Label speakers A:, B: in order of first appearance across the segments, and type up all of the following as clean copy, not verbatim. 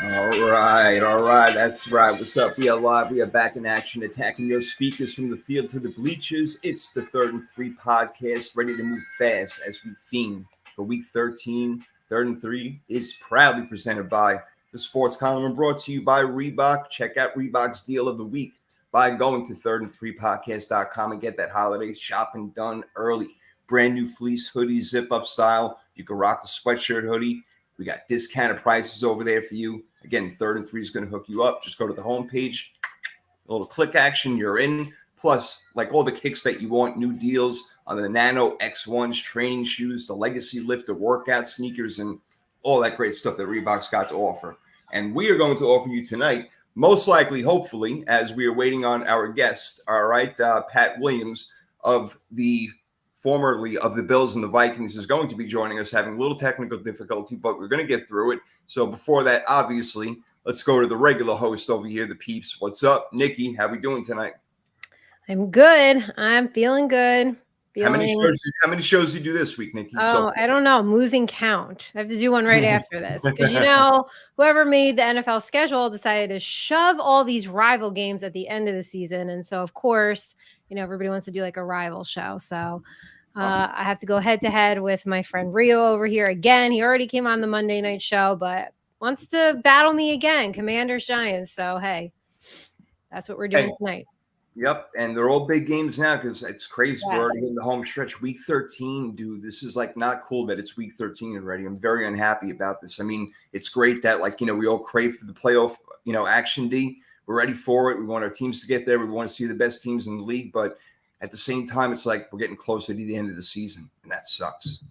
A: All right. That's right. What's up? We are live. We are back in action, attacking your speakers from the field to the bleachers. It's the Third and Three podcast, ready to move fast as we fiend for Week 13. Third and Three is proudly presented by the Sports Column and brought to you by Reebok. Check out Reebok's deal of the week by going to thirdand3podcast.com and get that holiday shopping done early. Brand new fleece hoodie, zip-up style. You can rock the sweatshirt hoodie. We got discounted prices over there for you. Again, Third and Three is going to hook you up. Just go to the homepage, a little click action, you're in. Plus, like all the kicks that you want, new deals on the Nano X1s, training shoes, the Legacy Lift, the workout sneakers, and all that great stuff that Reebok's got to offer. And we are going to offer you tonight, most likely, hopefully, as we are waiting on our guest, all right, Pat Williams of the formerly of the Bills and the Vikings, is going to be joining us, having a little technical difficulty, but we're going to get through it. So before that, obviously, let's go to the regular host over here, the peeps. What's up, Nikki? How we doing tonight?
B: I'm good. I'm feeling good.
A: How many shows did you do this week, Nikki?
B: Oh, I don't know. I'm losing count. I have to do one right after this because, whoever made the NFL schedule decided to shove all these rival games at the end of the season. And so, of course, everybody wants to do like a rival show. So I have to go head to head with my friend Rio over here again. He already came on the Monday night show, but wants to battle me again. Commanders, Giants. So, hey, that's what we're doing tonight.
A: Yep, and they're all big games now because it's crazy. Yes. We're already in the home stretch. Week 13, dude, this is like not cool that it's week 13 already. I'm very unhappy about this. I mean, it's great that we all crave for the playoff, action D. We're ready for it. We want our teams to get there. We want to see the best teams in the league. But at the same time, it's like we're getting closer to the end of the season, and that sucks.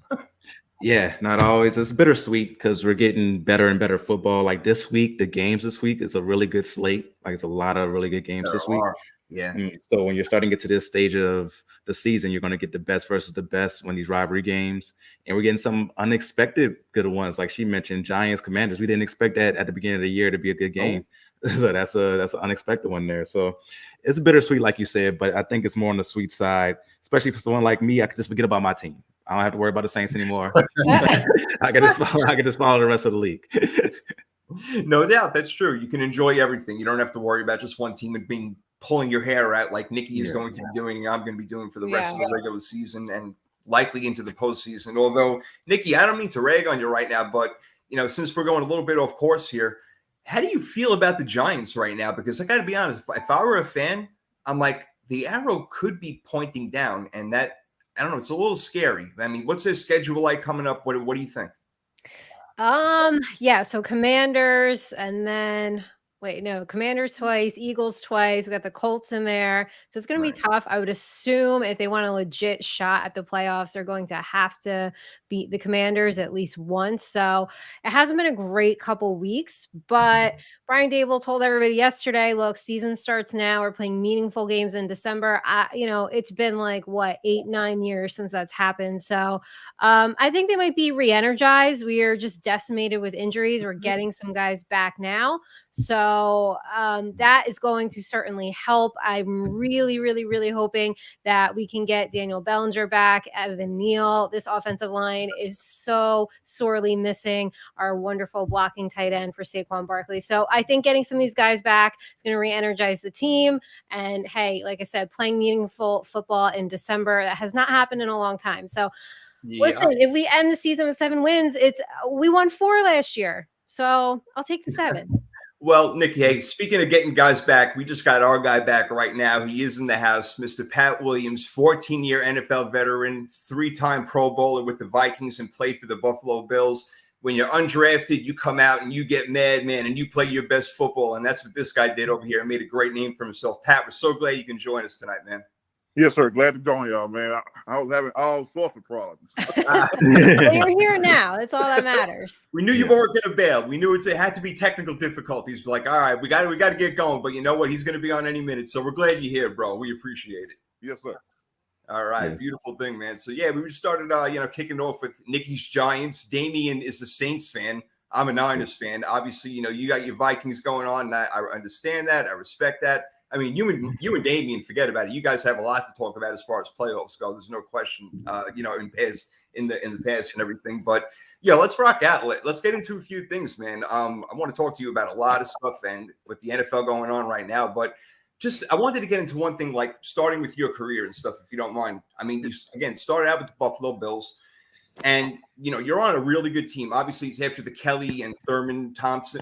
C: Yeah, not always. It's bittersweet because we're getting better and better football. Like this week, the games this week is a really good slate. Like it's a lot of really good games this week.
A: Yeah.
C: So when you're starting to get to this stage of the season, you're going to get the best versus the best when these rivalry games. And we're getting some unexpected good ones. Like she mentioned, Giants, Commanders. We didn't expect that at the beginning of the year to be a good game. Oh. So that's an unexpected one there. So it's bittersweet, like you said, but I think it's more on the sweet side, especially for someone like me. I could just forget about my team. I don't have to worry about the Saints anymore. I can just follow the rest of the league.
A: No doubt. That's true. You can enjoy everything. You don't have to worry about just one team and being pulling your hair out like Nikki is going to be doing, I'm going to be doing for the rest of the regular season and likely into the postseason. Although, Nikki, I don't mean to rag on you right now, but, since we're going a little bit off course here, how do you feel about the Giants right now? Because I got to be honest, if I were a fan, I'm like, the arrow could be pointing down, and that, I don't know, it's a little scary. I mean, what's their schedule like coming up? What do you think?
B: So Commanders and then Commanders twice, Eagles twice. We got the Colts in there. So it's going to be tough. I would assume if they want a legit shot at the playoffs, they're going to have to beat the Commanders at least once. So it hasn't been a great couple weeks, but Brian Dable told everybody yesterday, look, season starts now. We're playing meaningful games in December. It's been 8-9 years since that's happened. So I think they might be re-energized. We are just decimated with injuries. We're getting some guys back now. So that is going to certainly help. I'm really, really, really hoping that we can get Daniel Bellinger back, Evan Neal. This offensive line is so sorely missing our wonderful blocking tight end for Saquon Barkley. So I think getting some of these guys back is going to re-energize the team. And hey, like I said, playing meaningful football in December, that has not happened in a long time. So listen, if we end the season with 7 wins, we won 4 last year. So I'll take the 7.
A: Well, Nikki, hey, speaking of getting guys back, we just got our guy back right now. He is in the house, Mr. Pat Williams, 14-year NFL veteran, 3-time Pro Bowler with the Vikings and played for the Buffalo Bills. When you're undrafted, you come out and you get mad, man, and you play your best football, and that's what this guy did over here and made a great name for himself. Pat, we're so glad you can join us tonight, man.
D: Yes, sir. Glad to join y'all, man. I was having all sorts of problems.
B: Well, you're here now. That's all that matters.
A: We knew you weren't going to bail. We knew it had to be technical difficulties. We're like, all right, we got to get going. But you know what? He's going to be on any minute. So we're glad you're here, bro. We appreciate it.
D: Yes, sir.
A: All right. Yes. Beautiful thing, man. So, yeah, we started, kicking off with Nikki's Giants. Damian is a Saints fan. I'm a Niners fan. Obviously, you got your Vikings going on. I understand that. I respect that. I mean, you and Damian, forget about it. You guys have a lot to talk about as far as playoffs go. There's no question, in the past and everything. But Yeah, let's rock out. Let's get into a few things, man. I want to talk to you about a lot of stuff and with the NFL going on right now, but just I wanted to get into one thing, like starting with your career and stuff, if you don't mind. I mean, you again started out with the Buffalo Bills, and you're on a really good team. Obviously, it's after the Kelly and Thurman Thomas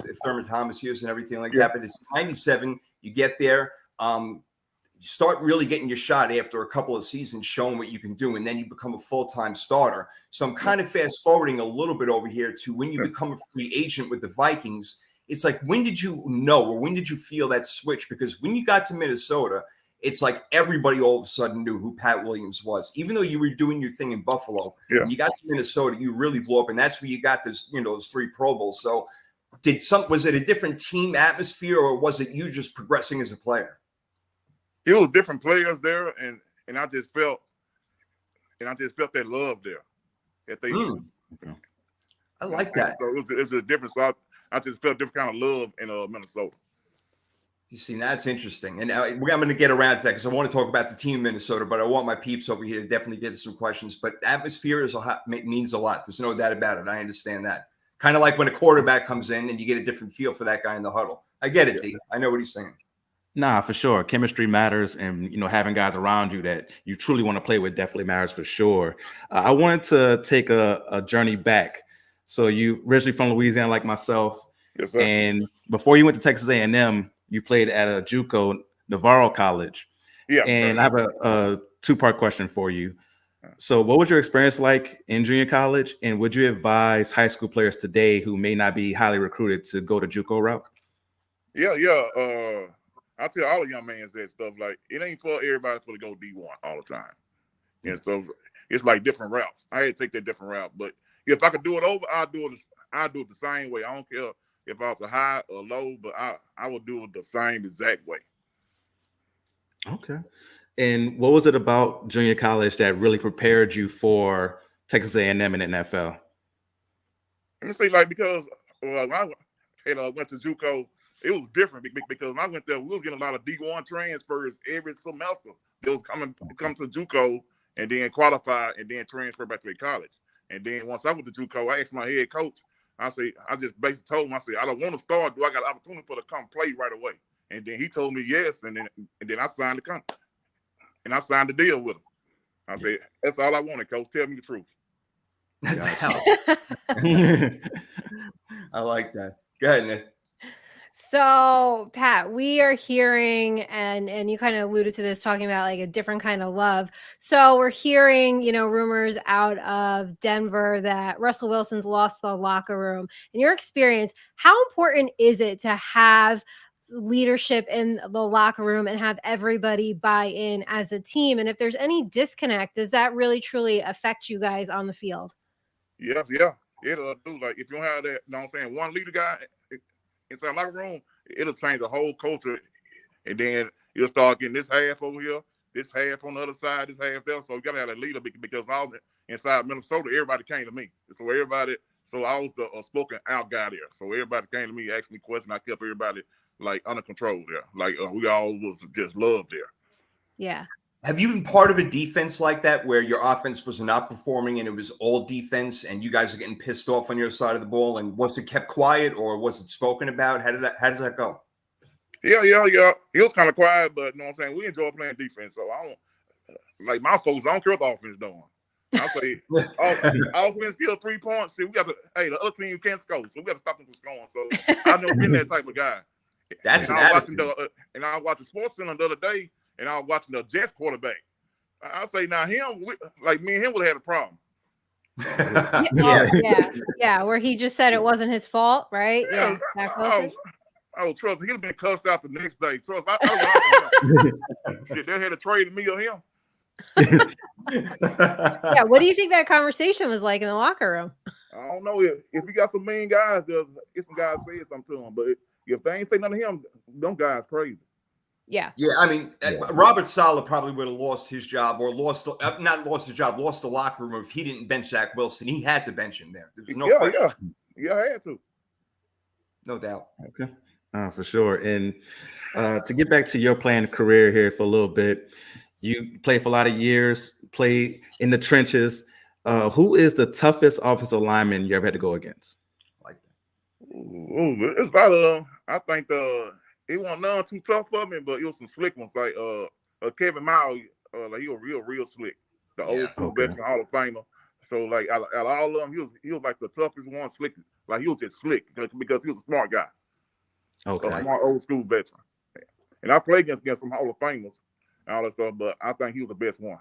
A: years and everything like that. But it's '97. You get there. You start really getting your shot after a couple of seasons showing what you can do, and then you become a full-time starter. So I'm kind of fast forwarding a little bit over here to when you become a free agent with the Vikings. It's like, when did you know, or when did you feel that switch? Because when you got to Minnesota, it's like everybody all of a sudden knew who Pat Williams was. Even though you were doing your thing in Buffalo, when you got to Minnesota, you really blew up, and that's where you got this, those 3 Pro Bowls. So was it a different team atmosphere, or was it you just progressing as a player?
D: It was different players there, and I just felt that love there. That they,
A: I like that.
D: So it was a difference. So I just felt different kind of love in Minnesota.
A: You see, that's interesting. And I'm going to get around to that because I want to talk about the team in Minnesota, but I want my peeps over here to definitely get some questions. But atmosphere means a lot. There's no doubt about it. I understand that. Kind of like when a quarterback comes in and you get a different feel for that guy in the huddle. I get it, D. I know what he's saying.
C: Nah, for sure. Chemistry matters, and having guys around you that you truly want to play with definitely matters for sure. I wanted to take a journey back. So you originally from Louisiana, like myself,
D: yes, sir.
C: And before you went to Texas A&M, you played at a JUCO, Navarro College.
D: Yeah.
C: And I have a 2-part question for you. So, what was your experience like in junior college, and would you advise high school players today who may not be highly recruited to go the JUCO route?
D: Yeah. I tell all the young men that stuff, like, it ain't for everybody to go D1 all the time. And stuff. It's like different routes. I had to take that different route. But if I could do it over, I'll do it the same way. I don't care if I was a high or low, but I would do it the same exact way.
C: Okay. And what was it about junior college that really prepared you for Texas A&M and NFL?
D: Let me say, like, because when I went to JUCO, it was different because when I went there, we was getting a lot of D1 transfers every semester. They was come to JUCO and then qualify and then transfer back to the college. And then once I went to JUCO, I asked my head coach, I just basically told him, I don't want to start. Do I got an opportunity to come play right away? And then he told me yes, and then I signed the contract. And I signed the deal with him. I said, that's all I wanted, coach. Tell me the truth.
A: I like that. Go ahead, Nick.
B: So, Pat, we are hearing, and you kind of alluded to this, talking about like a different kind of love. So we're hearing, rumors out of Denver that Russell Wilson's lost the locker room. In your experience, how important is it to have leadership in the locker room and have everybody buy in as a team? And if there's any disconnect, does that really truly affect you guys on the field?
D: Yeah. It'll do. Like, if you don't have that, one leader guy inside the locker room, it'll change the whole culture. And then you'll start getting this half over here, this half on the other side, this half there. So you gotta have a leader, because when I was inside Minnesota, everybody came to me. So I was the spoken out guy there. So everybody came to me, asked me questions. I kept everybody like under control there. Like, we all was just love there.
B: Yeah.
A: Have you been part of a defense like that where your offense was not performing and it was all defense and you guys are getting pissed off on your side of the ball? And was it kept quiet or was it spoken about? How does that go?
D: Yeah. It was kind of quiet, but we enjoy playing defense. So I don't, like, my folks, I don't care what the offense doing. I say, offense kill 3 points. See, the other team can't score, so we got to stop them from scoring. So I know being that type of guy.
A: That's
D: and
A: an
D: I was
A: attitude.
D: watching Sports Center the other day, and I was watching the Jets quarterback. I say, now me and him would have had a problem.
B: Yeah, where he just said it wasn't his fault, right?
D: Yeah. I was trust. He'd have been cussed out the next day. Trust. Shit, they had to trade me or him.
B: Yeah. What do you think that conversation was like in the locker room?
D: I don't know if he got some mean guys. If some guys said something to him, but if they ain't say nothing to him, them guys crazy.
B: Yeah.
A: I mean, Robert Saleh probably would have lost his job or lost the locker room if he didn't bench Zach Wilson. He had to bench him there. There's no question.
D: Yeah, I had to.
A: No doubt.
C: Okay. For sure. And to get back to your playing career here for a little bit, you played for a lot of years, played in the trenches. Who is the toughest offensive lineman you ever had to go against?
A: Like that.
D: Ooh, it's a lot of. I think it wasn't none too tough for me, but it was some slick ones like Kevin Miles. Like he was real slick. The old school veteran Hall of Famer. So like out of all of them, he was like the toughest one, slick. Like he was just slick because he was a smart guy.
C: Okay.
D: A smart old school veteran. And I played against some Hall of Famers and all that stuff, but I think he was the best one.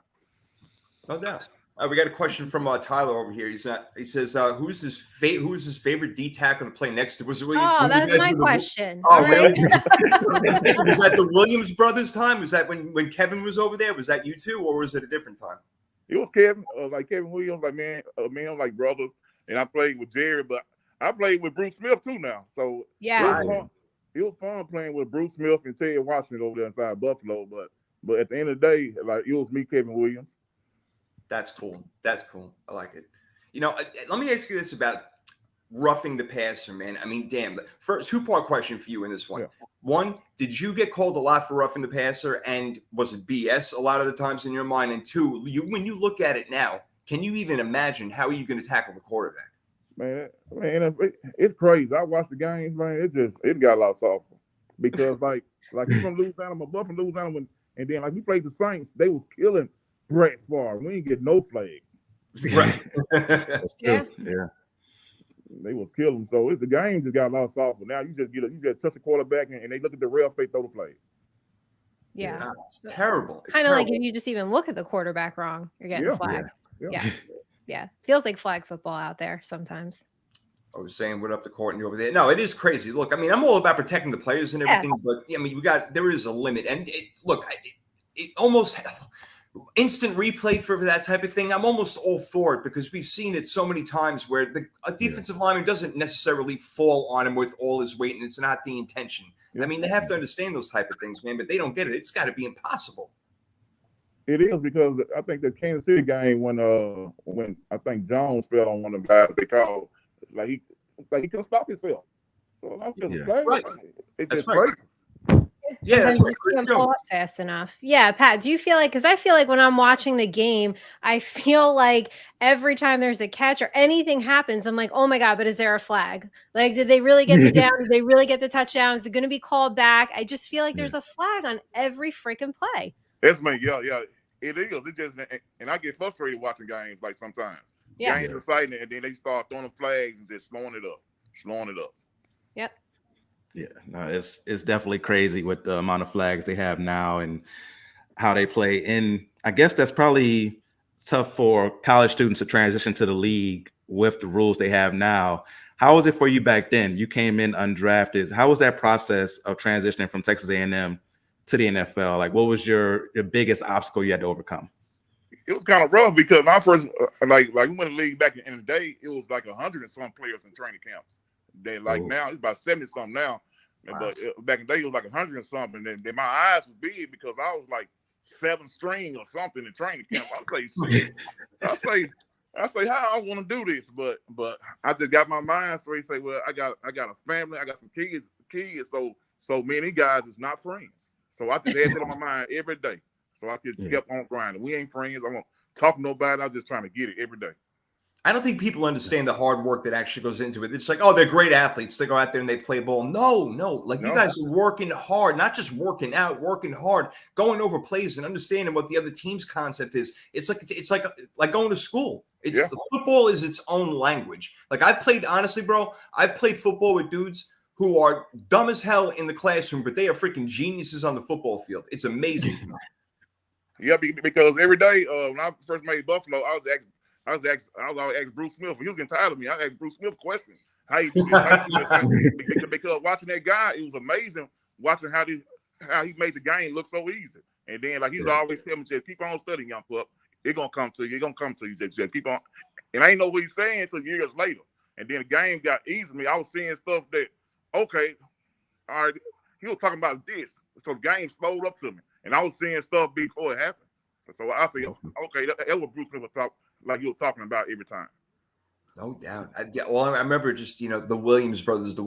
A: No doubt. We got a question from Tyler over here. He says, "Who's his favorite D tackle to play next to?" Was it?
B: That was my question.
A: Oh, really? Was that the Williams brothers' time? Was that when Kevin was over there? Was that you two, or was it a different time?
D: It was Kevin, like Kevin Williams, like man, like brothers. And I played with Jerry, but I played with Bruce Smith too now. So
B: yeah,
D: it was fun playing with Bruce Smith and Ted Washington over there inside Buffalo. But at the end of the day, like it was me, Kevin Williams.
A: That's cool. That's cool. I like it. Let me ask you this about roughing the passer, man. I mean, damn. First, two-part question for you in this one. Yeah. One, did you get called a lot for roughing the passer, and was it BS a lot of the times in your mind? And two, when you look at it now, can you even imagine how are you going to tackle the quarterback?
D: Man, it's crazy. I watch the games, man. It got a lot softer because like he's from Louisiana, my buff from Louisiana, and then like we played the Saints, they was killing Brett Favre. We didn't get no flags.
A: Right.
B: Yeah.
D: They was killing. So the game just got a lot softer. Now you just touch the quarterback and they look at the ref, they throw the flag.
B: Yeah.
A: It's terrible.
B: Kind of like if you just even look at the quarterback wrong, you're getting flagged. Yeah. Feels like flag football out there sometimes.
A: I was saying, what up the court and you over there? No, it is crazy. Look, I mean, I'm all about protecting the players and everything, but I mean, there is a limit. And it almost instant replay for that type of thing. I'm almost all for it because we've seen it so many times where a defensive lineman doesn't necessarily fall on him with all his weight, and it's not the intention. I mean, they have to understand those type of things, man, but they don't get it. It's got to be impossible.
D: It is because I think the Kansas City game when I think Jones fell on one of the guys they called like he couldn't stop himself. So that's just right. It's just crazy.
B: Yeah, that's right. Can't pull up fast enough. Yeah, Pat, do you feel like, because I feel like when I'm watching the game, I feel like every time there's a catch or anything happens, I'm like, oh my God, but is there a flag? Like, did they really get the down? Did they really get the touchdown? Is it going to be called back? I just feel like there's a flag on every freaking play.
D: That's me. Yeah. It is. It just, and I get frustrated watching games like sometimes.
B: Yeah.
D: Games exciting, and then they start throwing flags and just slowing it up.
B: Yep.
C: Yeah, no, it's definitely crazy with the amount of flags they have now and how they play. And I guess that's probably tough for college students to transition to the league with the rules they have now. How was it for you back then? You came in undrafted. How was that process of transitioning from Texas A&M to the NFL? Like, what was your biggest obstacle you had to overcome?
D: It was kind of rough because when I first like we went to the league back in the day, it was like 100 and some players in training camps. They now it's about 70 something now. Wow. But back in the day it was like 100 and something. And then my eyes were big because I was like 7th string or something in training camp. I say how I want to do this, but I just got my mind straight. Say, well, I got a family, I got some kids. So many guys is not friends. So I just had that on my mind every day. So I just kept on grinding. We ain't friends. I won't talk to nobody. I was just trying to get it every day.
A: I don't think people understand the hard work that actually goes into it. It's like, oh, they're great athletes. They go out there and they play ball. No. You guys are working hard, not just working out, working hard, going over plays and understanding what the other team's concept is. It's like going to school. Football is its own language. Like I've played football with dudes who are dumb as hell in the classroom, but they are freaking geniuses on the football field. It's amazing to me.
D: Yeah, because every day when I first made Buffalo, I was always asking Bruce Smith. He was getting tired of me. I asked Bruce Smith questions. How you do this? Because watching that guy, it was amazing watching how he made the game look so easy. And then like he's always telling me, just keep on studying, young pup. It's gonna come to you. It's gonna come to you. Just keep on. And I didn't know what he's saying until years later. And then the game got easy to me. I was seeing stuff that, okay, all right, he was talking about this. So the game slowed up to me. And I was seeing stuff before it happened. So I said, okay, that was Bruce Smith was talking like he was talking about every time.
A: No doubt. I remember just, the Williams brothers.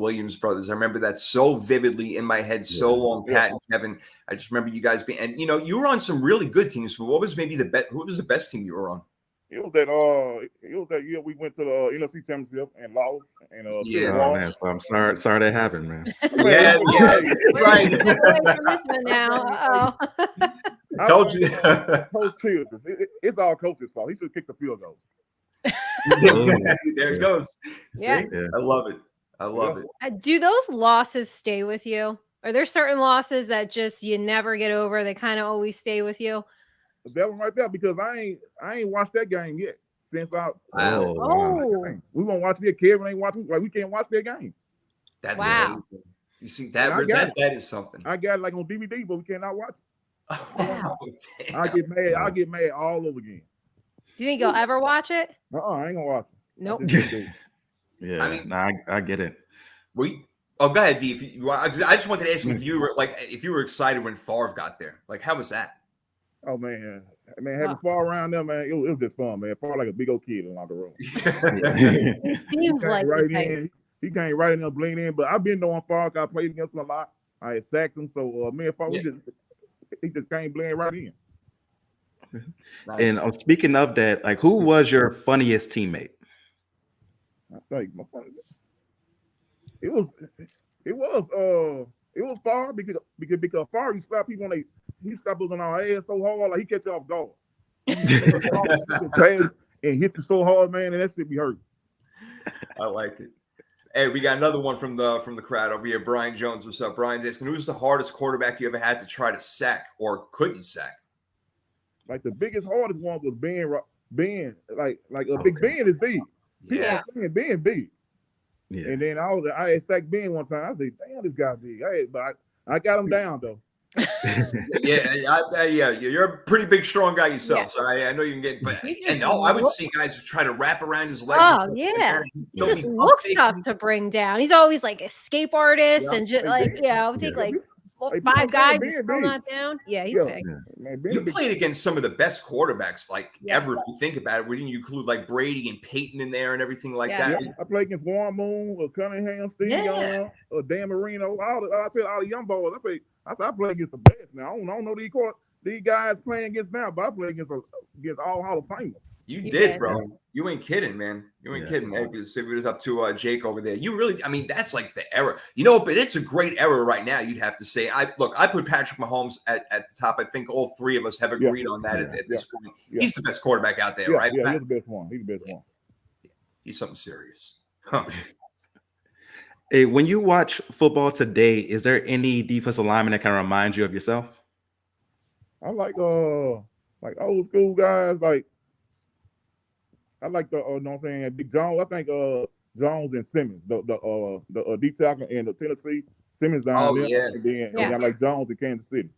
A: I remember that so vividly in my head so long, Pat and Kevin. I just remember you guys being, and, you were on some really good teams, but what was maybe who was the best team you were on?
D: It was that year we went to the NFC Championship and lost and
A: Yeah.
D: still
C: Oh
D: won.
C: man, so I'm sorry that happened, man.
A: Yeah, yeah, right.
B: Step away from this one now. Uh-oh.
A: I told you.
D: Coach Childress. It's all coach's fault. He should kick the field goal.
A: There it goes.
B: Yeah.
A: See? I love it. I love it.
B: Do those losses stay with you? Are there certain losses that just you never get over? They kind of always stay with you.
D: That one right there, because I ain't watched that game yet. Since
A: Wow.
D: we won't watch it. Kevin ain't watching. Like we can't watch their game.
A: That's
B: Wow.
A: amazing. You see that? That is something.
D: I got it like on DVD, but we cannot watch it.
A: Oh,
D: I get mad. I get mad all over again.
B: Do you think you'll ever watch it?
D: I ain't gonna watch it.
B: Nope.
C: Yeah,
A: I mean-
C: I get it.
A: Oh, go ahead, D. I just wanted to ask you if you were excited when Favre got there. Like, how was that?
D: Oh man, having Favre around there, man, it was just fun, man. Favre like a big old kid in the locker room.
B: It seems like
D: right
B: the type.
D: in. He came right in there, blend in. But I've been knowing Favre. I played against him a lot. I had sacked him, so me and Favre, he just came blend right in.
A: Nice.
C: And speaking of that, like, who was your funniest teammate?
D: I think my funny. It was Favre because Favre you slap people on he slapped us on our ass so hard like he catch you off guard. And hit you so hard, man, and that shit be hurt.
A: I like it. Hey, we got another one from the crowd over here. Brian Jones, what's up? Brian's asking, who's the hardest quarterback you ever had to try to sack or couldn't sack?
D: Like the biggest, hardest one was Ben. Like a Big Ben is big.
A: Yeah.
D: Ben big.
C: Yeah.
D: And then I had sacked Ben one time. I said, damn, this guy big. But I got him down though.
A: Yeah, you're a pretty big, strong guy yourself.
B: Yeah.
A: So I know you can get, but I would see guys try to wrap around his legs.
B: Oh yeah, he just looks tough to bring down. He's always like escape artist and just take like 5 guys to slow that down. Yeah, he's big.
D: Man,
A: you played against some of the best quarterbacks, ever. If you think about it, wouldn't you include like Brady and Peyton in there and everything like that?
D: Yeah. I played against Warren Moon, Cunningham, Steve Young, Dan Marino, all the young boys. I played against the best. Now I don't know these guys playing against now, but I played against all Hall of Famers.
A: You did, bro. You ain't kidding, man. You ain't kidding. It was up to Jake over there. You really, that's like the era. But it's a great era right now, you'd have to say. I put Patrick Mahomes at the top. I think all three of us have agreed on that at this point.
D: Yeah.
A: He's the best quarterback out there, right?
D: Yeah, he's the best one.
A: He's something serious. Huh.
C: Hey, when you watch football today, is there any defensive lineman that kind of reminds you of yourself?
D: I like old school guys. I like the Big Jones. I think Jones and Simmons, the D tackle in the Tennessee, Simmons down there. And then I like Jones in Kansas City.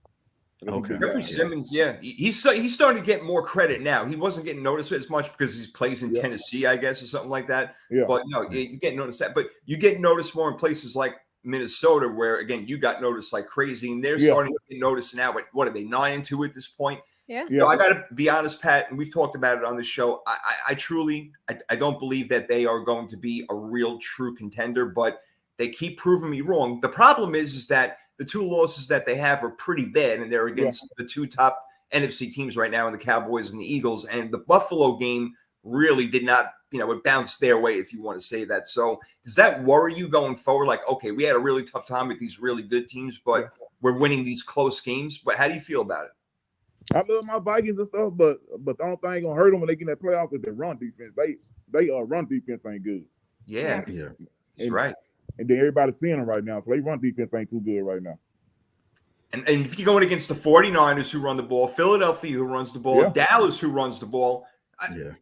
C: Okay.
A: Jeffrey Simmons, he's starting to get more credit now. He wasn't getting noticed as much because he plays in Tennessee, I guess, or something like that. Yeah. But no, you get noticed that. But you get noticed more in places like Minnesota, where again you got noticed like crazy, and they're starting to get noticed now. But what are they 9-2 at this point?
B: Yeah.
A: I got to be honest, Pat, and we've talked about it on the show. I truly don't believe that they are going to be a real true contender, but they keep proving me wrong. The problem is that the 2 losses that they have are pretty bad, and they're against the 2 top NFC teams right now, in the Cowboys and the Eagles. And the Buffalo game really did not, it bounced their way, if you want to say that. So does that worry you going forward? Like, okay, we had a really tough time with these really good teams, but we're winning these close games. But how do you feel about it?
D: I love my Vikings and stuff, but the only thing gonna hurt them when they get in that playoff is their run defense. They run defense ain't good.
A: Yeah. That's right.
D: And then everybody's seeing them right now, so they run defense ain't too good right now.
A: And if you're going against the 49ers who run the ball, Philadelphia who runs the ball, Dallas who runs the ball,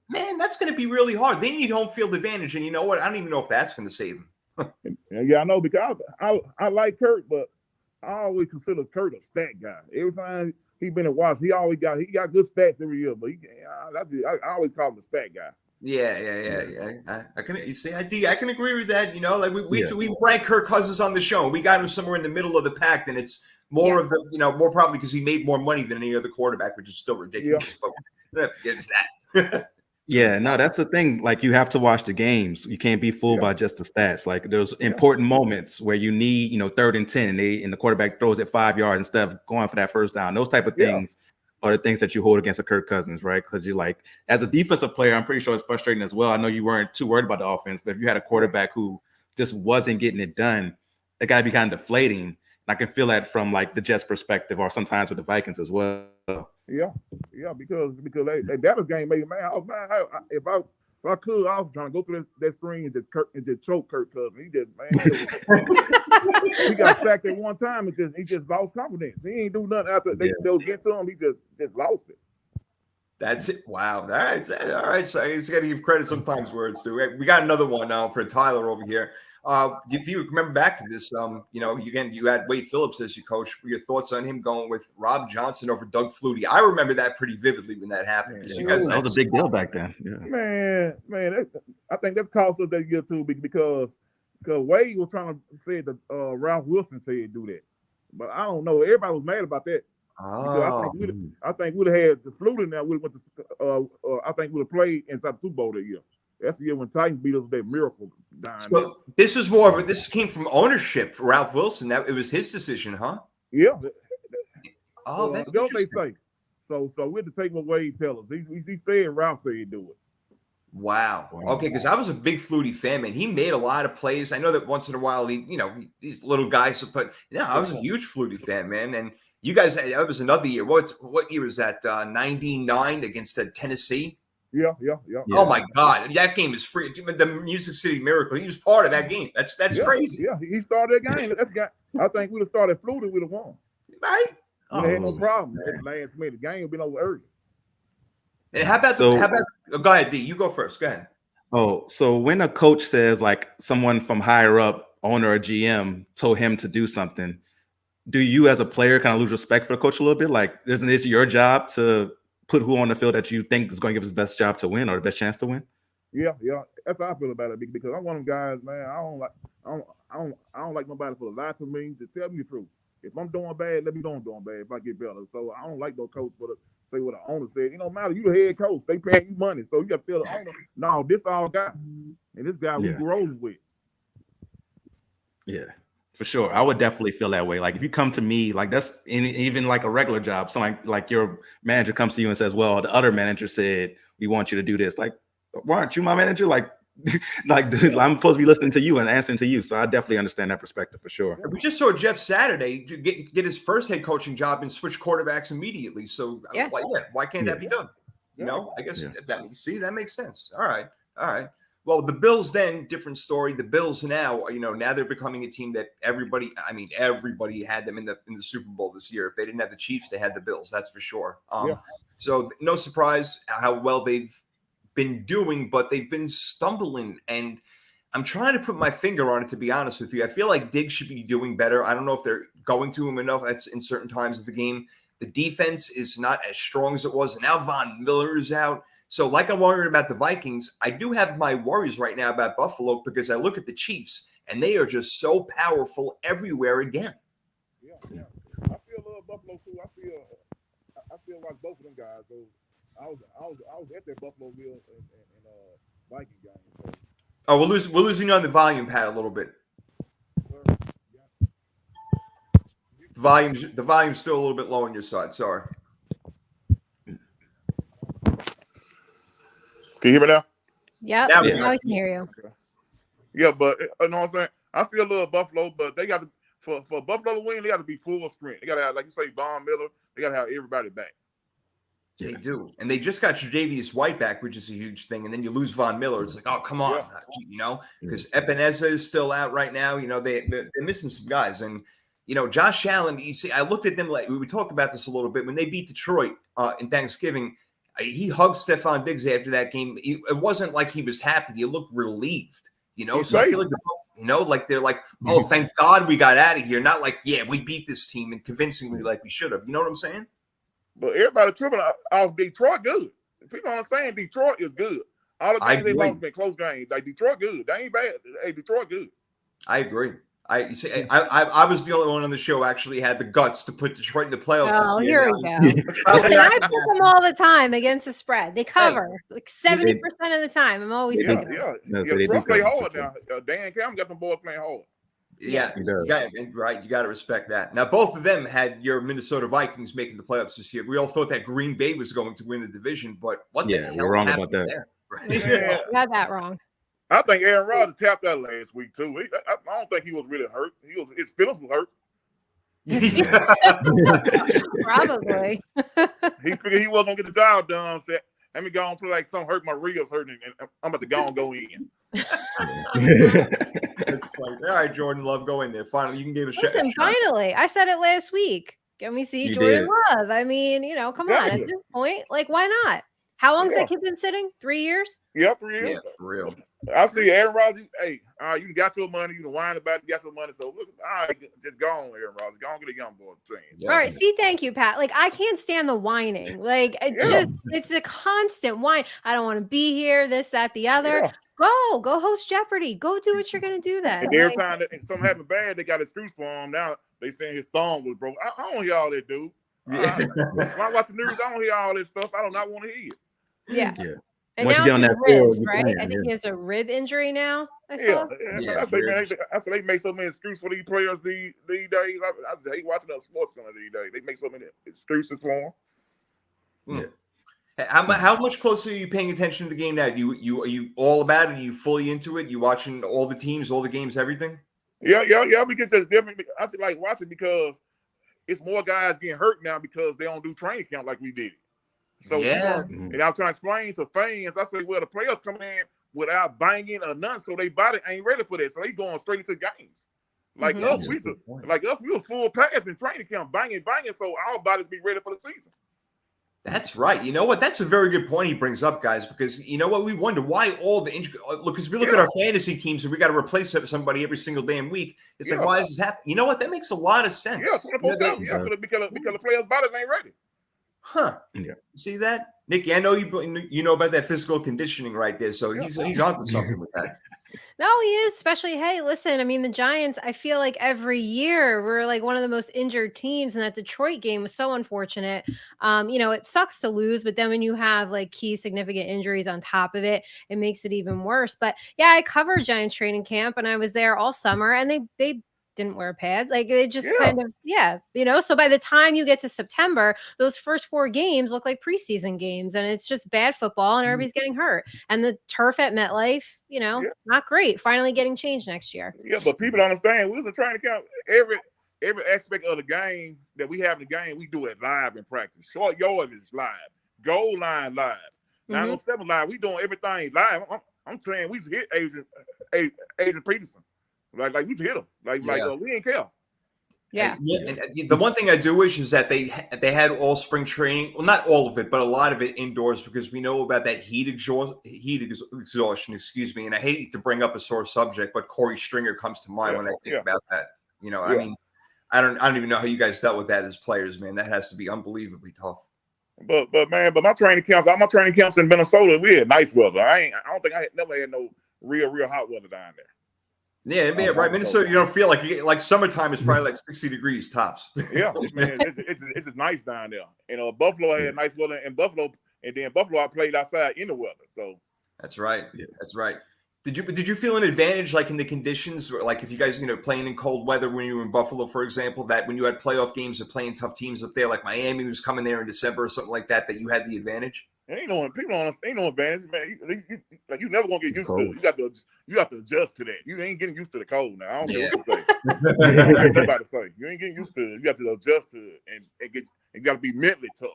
A: man, that's going to be really hard. They need home field advantage, and you know what? I don't even know if that's going to save them.
D: I know, because I like Kurt, but I always consider Kurt a stat guy. Every time he's been in Washington, he got good stats every year, but I always call him a stat guy.
A: Yeah. I can agree with that. Like we rank Kirk Cousins on the show, and we got him somewhere in the middle of the pack, and it's more of the more probably because he made more money than any other quarterback, which is still ridiculous. But we don't have to get into that.
C: Yeah, no, that's the thing. Like, you have to watch the games. You can't be fooled by just the stats. Like, there's important moments where you need, 3rd and 10, and the quarterback throws it 5 yards instead of going for that first down. Those type of things are the things that you hold against a Kirk Cousins, right? Because you're like, as a defensive player, I'm pretty sure it's frustrating as well. I know you weren't too worried about the offense, but if you had a quarterback who just wasn't getting it done, it got to be kind of deflating. And I can feel that from like the Jets' perspective, or sometimes with the Vikings as well.
D: Yeah, because that Dallas game made me mad. If I could, I was trying to go through that screen and just choke Kirk Cousins. He got sacked at one time and he just lost confidence. He ain't do nothing after they get to him. He just lost it.
A: That's it. Wow. All right. So I just got to give credit sometimes where it's due. We got another one now for Tyler over here. If you remember back to this, you had Wade Phillips as your coach. Your thoughts on him going with Rob Johnson over Doug Flutie? I remember that pretty vividly when that happened.
C: That was a big deal back then. Yeah.
D: Man, I think that's cost us that year too because Wade was trying to say that Ralph Wilson said do that, but I don't know. Everybody was mad about that. I think we'd have had the Flutie now. I think we'd have played inside the Super Bowl that year. That's the year when Titans beat us with that miracle.
A: So this is more of this came from ownership for Ralph Wilson. That it was his decision, huh?
D: Yeah.
A: That's
D: what they say. So we had to take what Wade tell us. He said Ralph said he'd do it.
A: Wow. Okay, because I was a big Flutie fan, man. He made a lot of plays. I know that once in a while these little guys, but I was a huge Flutie fan, man. And you guys, that was another year. What year was that? 99 against Tennessee.
D: Yeah.
A: Oh my God, that game is free. The Music City Miracle. He was part of that game. That's crazy.
D: Yeah, he started that game. I think we'd have started Flutie. We'd have won.
A: Right.
D: We had no problem at the last minute. The game would been over early.
A: And how about go ahead, D. You go first. Go ahead.
C: Oh, so when a coach says like someone from higher up, owner or GM, told him to do something, do you as a player kind of lose respect for the coach a little bit? Like, isn't it your job to put who on the field that you think is going to give his best job to win or the best chance to win?
D: Yeah. That's how I feel about it because I'm one of them guys, man. I don't like nobody to lie to me. To tell me the truth. If I'm doing bad, let me know I'm doing bad. If I get better, so I don't like no coach for to say what the owner said. It don't matter. You the head coach. They paying you money, so you got to tell the owner, no, this all guy, and this guy we rolling with.
C: Yeah. For sure. I would definitely feel that way. Like if you come to me, like that's even like a regular job, something like your manager comes to you and says, well, the other manager said, we want you to do this. Like, why aren't you my manager? Like, dude, I'm supposed to be listening to you and answering to you. So I definitely understand that perspective for sure.
A: We just saw Jeff Saturday get his first head coaching job and switch quarterbacks immediately. So why can't that be done? I guess that makes sense. All right. Well, the Bills then, different story. The Bills now, now they're becoming a team that everybody had them in the Super Bowl this year. If they didn't have the Chiefs, they had the Bills. That's for sure. So no surprise how well they've been doing, but they've been stumbling. And I'm trying to put my finger on it, to be honest with you. I feel like Diggs should be doing better. I don't know if they're going to him enough in certain times of the game. The defense is not as strong as it was. And now Von Miller is out. So like I'm worried about the Vikings, I do have my worries right now about Buffalo because I look at the Chiefs and they are just so powerful everywhere again.
D: Yeah. I feel Buffalo too. I feel like both of them guys. So I was at that Buffalo Bills and Viking game. So.
A: Oh, we're losing on the volume pad a little bit. The volume's still a little bit low on your side. Sorry.
D: Can you hear me now?
B: Yep. Now I can hear you.
D: Okay. Yeah, but you know what I'm saying? I still love Buffalo, but they got to for Buffalo to win, they got to be full sprint. They got to have, like you say, Von Miller. They got to have everybody back.
A: They do, and they just got Tre'Davious White back, which is a huge thing. And then you lose Von Miller. It's like, oh, come on, because Ebenezer is still out right now. They're missing some guys, and Josh Allen. You see, I looked at them like we talked about this a little bit when they beat Detroit in Thanksgiving. He hugged Stephon Diggs after that game. It wasn't like he was happy. He looked relieved, So I feel like like they're like, oh, thank God we got out of here. Not like, yeah, we beat this team and convincingly like we should have. You know what I'm saying?
D: But everybody tripping off Detroit good. People understand Detroit is good. All the games they lost have been close games. Like Detroit good. They ain't bad. Hey, Detroit good.
A: I agree. I was the only one on the show actually had the guts to put Detroit in the playoffs.
B: Oh, here we go. Listen, I pick them all the time against the spread. They cover like 70% of the time. I'm always picking them.
D: Yeah. Detroit play hard now. Dan Campbell got them boys playing hard.
A: Yeah,
C: He does.
A: you got to respect that. Now, both of them had your Minnesota Vikings making the playoffs this year. We all thought that Green Bay was going to win the division, but what the hell
C: we were wrong
A: happened
C: about that.
A: there? Right?
D: Yeah.
B: We got that wrong.
D: I think Aaron Rodgers tapped out last week too. I don't think he was really hurt. His feelings were hurt.
B: Probably.
D: He figured he wasn't gonna get the job done. Said, "Let me go and play like something hurt my ribs hurting, and I'm about to go in."
A: That's funny. All right, Jordan Love, go in there. Finally, you can give a shot.
B: Listen, finally, I said it last week. Can we see
C: You
B: Jordan
C: did.
B: Love? I mean, come on. At
D: Definitely.
B: this point, like, why not? How long has
D: Yeah.
B: that kid been sitting? 3 years?
D: Yeah, 3 years.
A: Yeah, for real.
D: I see Aaron Rodgers. Hey, you got your money. You can whine about it. You got some money. So look, all right, just go on, Aaron Rodgers. Go on, get a young boy chance.
A: Yeah.
B: All right. See, thank you, Pat. Like, I can't stand the whining. Like, it's a constant whine. I don't want to be here. This, that, the other.
D: Yeah.
B: Go host Jeopardy. Go do what you're gonna do. Then
D: And every time that something happened bad, they got an excuse for him. Now they saying his thumb was broke. I don't hear all that, dude.
A: Yeah.
D: When I watch the news, I don't hear all this stuff. I do not want to hear it.
B: Yeah.
C: Once
B: And now
C: you
B: it's
C: get on
B: his
C: that field,
B: ribs,
C: you
B: right?
C: playing,
B: I think he has a rib injury now. I
D: Yeah,
B: saw.
A: Yeah,
D: I say they make so many excuses for these players these days. I just hate watching the sports center these days. They make so many excuses for them.
A: Yeah. How much closer are you paying attention to the game now? Are you all about it? Are you fully into it? You watching all the teams, all the games, everything?
D: Yeah. We get just different. I just like watching because it's more guys getting hurt now because they don't do training camp like we did. So
A: Yeah.
D: and I'm trying to explain to fans. I say, well, the players come in without banging or nothing, so they body ain't ready for that. So they going straight into games. Like us, we was full pass in training camp, banging. So our bodies be ready for the season.
A: That's right. You know what? That's a very good point he brings up, guys, because you know what? We wonder why all the injury. Look, because we look at our fantasy teams and we got to replace somebody every single damn week. It's like, why is this happening? You know what? That makes a lot of sense.
D: Yeah, 24/7. Because the players' bodies ain't ready.
A: Huh.
C: Yeah.
A: See that? Nikki, I know you know about that physical conditioning right there. So he's onto something with that.
B: No, he is. Especially, hey, listen, I mean, the Giants, I feel like every year we're like one of the most injured teams, and that Detroit game was so unfortunate. It sucks to lose, but then when you have like key significant injuries on top of it, it makes it even worse. But yeah, I covered Giants training camp and I was there all summer, and they didn't wear pads. Like they just kind of, so by the time you get to September, those first 4 games look like preseason games, and it's just bad football and everybody's getting hurt. And the turf at MetLife, not great. Finally getting changed next year.
D: Yeah, but people don't understand. We was trying to count every aspect of the game that we have in the game. We do it live in practice. Short yardage is live. Goal line live. 907 live. We doing everything live. I'm saying we hit Adrian Peterson. Like we hit him. Like we didn't care.
B: Yeah.
A: And the one thing I do wish is that they had all spring training. Well, not all of it, but a lot of it indoors, because we know about that heat exhaustion. Excuse me. And I hate to bring up a sore subject, but Corey Stringer comes to mind when I think about that. I mean, I don't even know how you guys dealt with that as players, man. That has to be unbelievably tough.
D: But my training camps in Minnesota, we had nice weather. I don't think I never had no real hot weather down there.
A: Yeah, right. Minnesota, you don't feel like summertime is probably like 60 degrees tops.
D: Yeah, man, it's just nice down there. And Buffalo had nice weather in Buffalo, and then Buffalo I played outside in the weather. So
A: that's right. Yeah. That's right. Did you feel an advantage like in the conditions, like if you guys playing in cold weather when you were in Buffalo, for example, that when you had playoff games or playing tough teams up there, like Miami was coming there in December or something like that you had the advantage?
D: Ain't no advantage, man. You never gonna get used to it. You got to adjust to that. You ain't getting used to the cold now. I don't care what you say. Like nobody say. You ain't getting used to it. You got to adjust to it and you got to be mentally tough.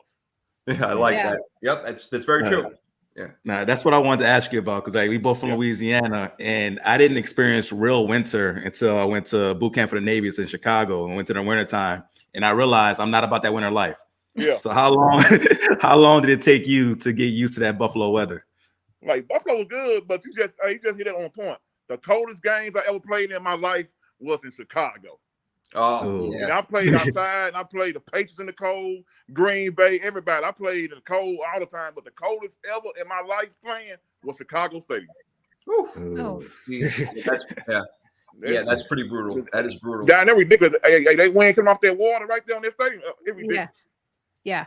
A: Yeah, I like that. Yep, that's very true. Yeah.
C: Nah, that's what I wanted to ask you about, because we both from Louisiana, and I didn't experience real winter until I went to boot camp for the Navy. It's in Chicago, and went to the winter time, and I realized I'm not about that winter life.
D: Yeah.
C: So how long did it take you to get used to that Buffalo weather?
D: Like Buffalo was good, but you just hit it on point. The coldest games I ever played in my life was in Chicago.
A: Oh, yeah.
D: And I played outside, and I played the Patriots in the cold, Green Bay, everybody. I played in the cold all the time, but the coldest ever in my life playing was Chicago Stadium.
B: Oh.
A: That's pretty brutal. That is brutal.
D: Yeah, and they're ridiculous. Hey, they wind coming off that water right there on their stadium. It's ridiculous.
B: Yeah.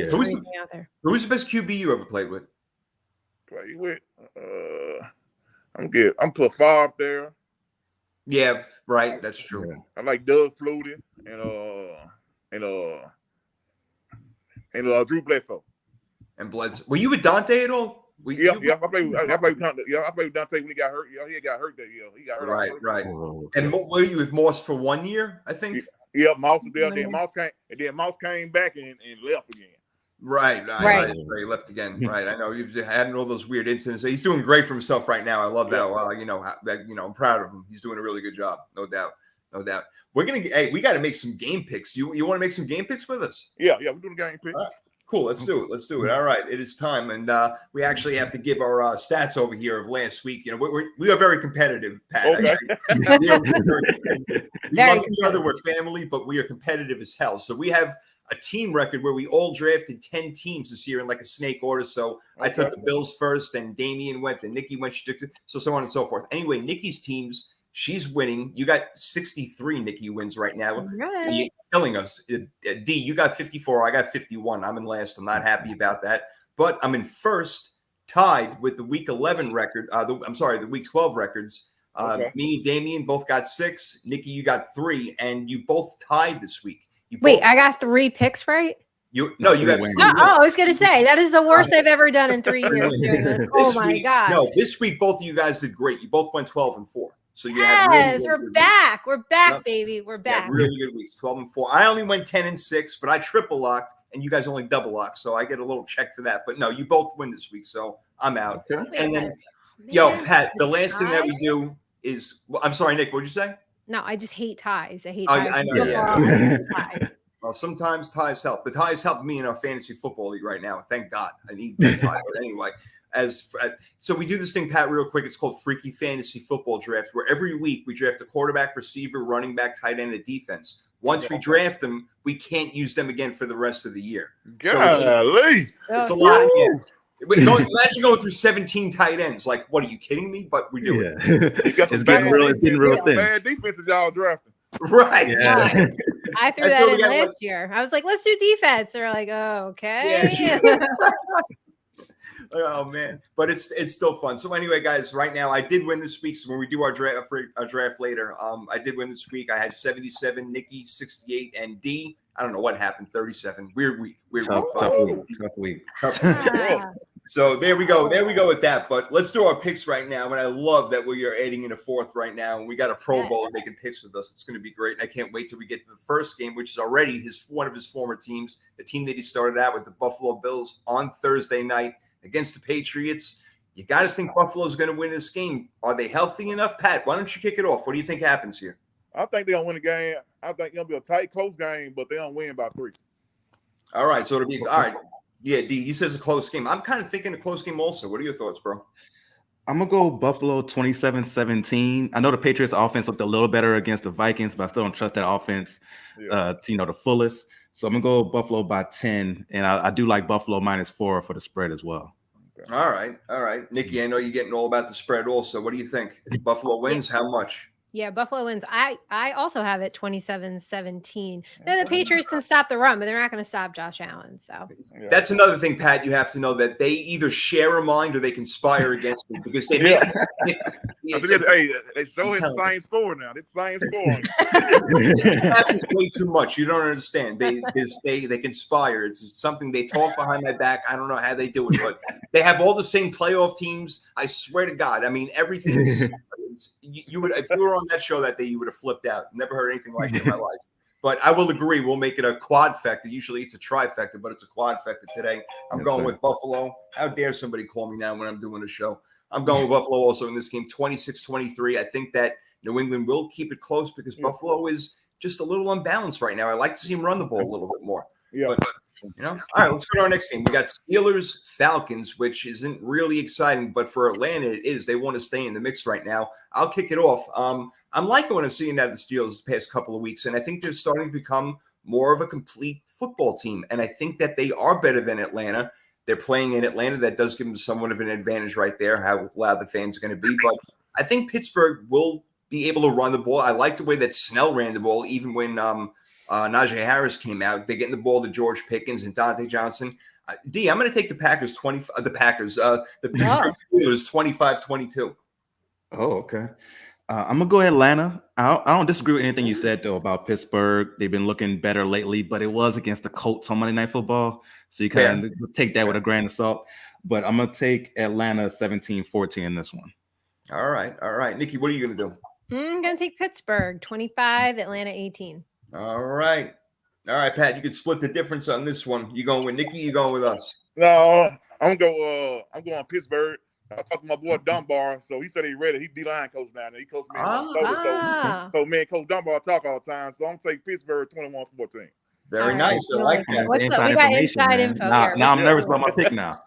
A: So who's the best QB you ever played with?
D: I'm put Favre there.
A: Yeah, right. That's true.
C: Yeah.
D: I like Doug Flutie and Drew Bledsoe.
A: And Bledsoe. Were you with Dante at all?
D: Yeah. I played with Dante when he got hurt. Yeah, he got hurt that year. He got hurt.
A: Right.
C: Oh, okay.
A: And were you with Moss for 1 year? I think.
D: Yeah, Moss was there. Then Moss came back and left again.
A: Right. He left again. Right. I know he was having all those weird incidents. He's doing great for himself right now. I love that. I'm proud of him. He's doing a really good job. No doubt. We got to make some game picks. You want to make some game picks with us?
D: Yeah, we're doing game picks.
A: Right. Cool. Let's do it. All right. It is time. And we actually have to give our stats over here of last week. You know, we are very competitive, Pat.
D: Okay.
A: We love each other. We're family, but we are competitive as hell. So we have a team record where we all drafted 10 teams this year in like a snake order. So I took the Bills first, then Damian went, then Nikki went, so on and so forth. Anyway, Nikki's teams, she's winning. You got 63 Nikki wins right now.
B: Right.
A: You're killing us. D, you got 54. I got 51. I'm in last. I'm not happy about that. But I'm in first, tied with the week 11 record. The week 12 records. Me and Damian both got 6. Nikki, you got 3. And you both tied this week.
B: Wait, I got 3 picks right?
A: You got 3 wins.
B: I was going to say, that is the worst I've ever done in 3 years. Oh, my God.
A: No, this week, both of you guys did great. You both went 12-4. So
B: we're back. We're back, baby. We're back.
A: Yeah, really good weeks, 12-4. I only went 10-6, but I triple locked, and you guys only double locked. So I get a little check for that. But no, you both win this week, so I'm out. Okay. And then, Pat, the last thing that we do is, I'm sorry, Nick, what'd you say?
B: No, I just hate ties. I hate ties.
A: I know.
B: Yeah.
A: Well, sometimes ties help. The ties help me in our fantasy football league right now. Thank God. I need that tie. But anyway, so we do this thing, Pat, real quick. It's called Freaky Fantasy Football Draft, where every week we draft a quarterback, receiver, running back, tight end, and defense. Once we draft them, we can't use them again for the rest of the year.
D: Golly.
A: It's a lot. Imagine going through 17 tight ends. Like, what are you kidding me? But we do it.
D: You got some bad defenses y'all drafting.
A: Right.
B: Yeah. I threw that in last year. I was like, let's do defense. They're like, oh, okay.
A: Yeah. Oh man, but it's still fun. So anyway, guys, right now I did win this week. So when we do our draft later, I did win this week. I had 77, Nikki 68, and D. I don't know what happened. 37. Weird week.
C: Tough week.
A: So there we go. There we go with that. But let's do our picks right now. And I love that we are adding in a fourth right now. And we got a Pro Bowl making picks with us. It's going to be great. I can't wait till we get to the first game, which is already one of his former teams, the team that he started out with, the Buffalo Bills, on Thursday night against the Patriots. You got to think Buffalo's going to win this game. Are they healthy enough? Pat, why don't you kick it off? What do you think happens here?
D: I think they're going to win the game. I think it'll be a tight, close game, but they're going to win by 3.
A: All right. So it'll be – all right. Yeah, D, he says a close game. I'm kind of thinking a close game also. What are your thoughts, bro?
C: I'm going to go Buffalo 27-17. I know the Patriots offense looked a little better against the Vikings, but I still don't trust that offense to the fullest. So I'm going to go Buffalo by 10, and I do like Buffalo -4 for the spread as well.
A: Okay. All right. Nikki, I know you're getting all about the spread also. What do you think? Buffalo wins? How much?
B: Yeah, Buffalo wins. I also have it 27-17. Then the Patriots can stop the run, but they're not going to stop Josh Allen. So
A: that's another thing, Pat. You have to know that they either share a mind or they conspire against me because they make
D: they show him the same score now. It's the same score.
A: It happens way too much. You don't understand. They conspire. It's something they talk behind my back. I don't know how they do it, but they have all the same playoff teams. I swear to God. I mean, everything is. You would, if you were on that show that day, you would have flipped out. Never heard anything like it in my life. But I will agree, we'll make it a quadfecta. Usually it's a trifecta, but it's a quadfecta today. I'm going with Buffalo. How dare somebody call me now when I'm doing a show? I'm going with Buffalo also in this game, 26-23. I think that New England will keep it close because Buffalo is just a little unbalanced right now. I like to see him run the ball a little bit more. Yeah. But, all right, let's go to our next game. We got Steelers-Falcons, which isn't really exciting, but for Atlanta, it is. They want to stay in the mix right now. I'll kick it off. I'm liking what I'm seeing out of the Steelers the past couple of weeks, and I think they're starting to become more of a complete football team, and I think that they are better than Atlanta. They're playing in Atlanta. That does give them somewhat of an advantage right there, how loud the fans are going to be. But I think Pittsburgh will be able to run the ball. I like the way that Snell ran the ball, even when Najee Harris came out. They're getting the ball to George Pickens and Dante Johnson. D, I'm going to take the Packers the Pittsburgh Steelers 25-22.
C: Oh, okay. I'm gonna go Atlanta. I don't disagree with anything you said though about Pittsburgh. They've been looking better lately, but it was against the Colts on Monday Night Football, so you kind of take that with a grain of salt. But I'm gonna take Atlanta 17-14 in this one.
A: All right, Nikki, what are you gonna do?
B: I'm gonna take Pittsburgh 25, Atlanta 18.
A: All right, Pat. You can split the difference on this one. You going with Nikki? You going with us?
D: No, I'm going Pittsburgh. I talked to my boy Dunbar, so he said he ready. He D-line coach now. He coached me in Minnesota, so me and Coach Dunbar talk all the time. So I'm taking Pittsburgh 21-14.
A: Very nice. I like that.
B: What's up? We got inside info here.
C: Now I'm nervous about my pick now.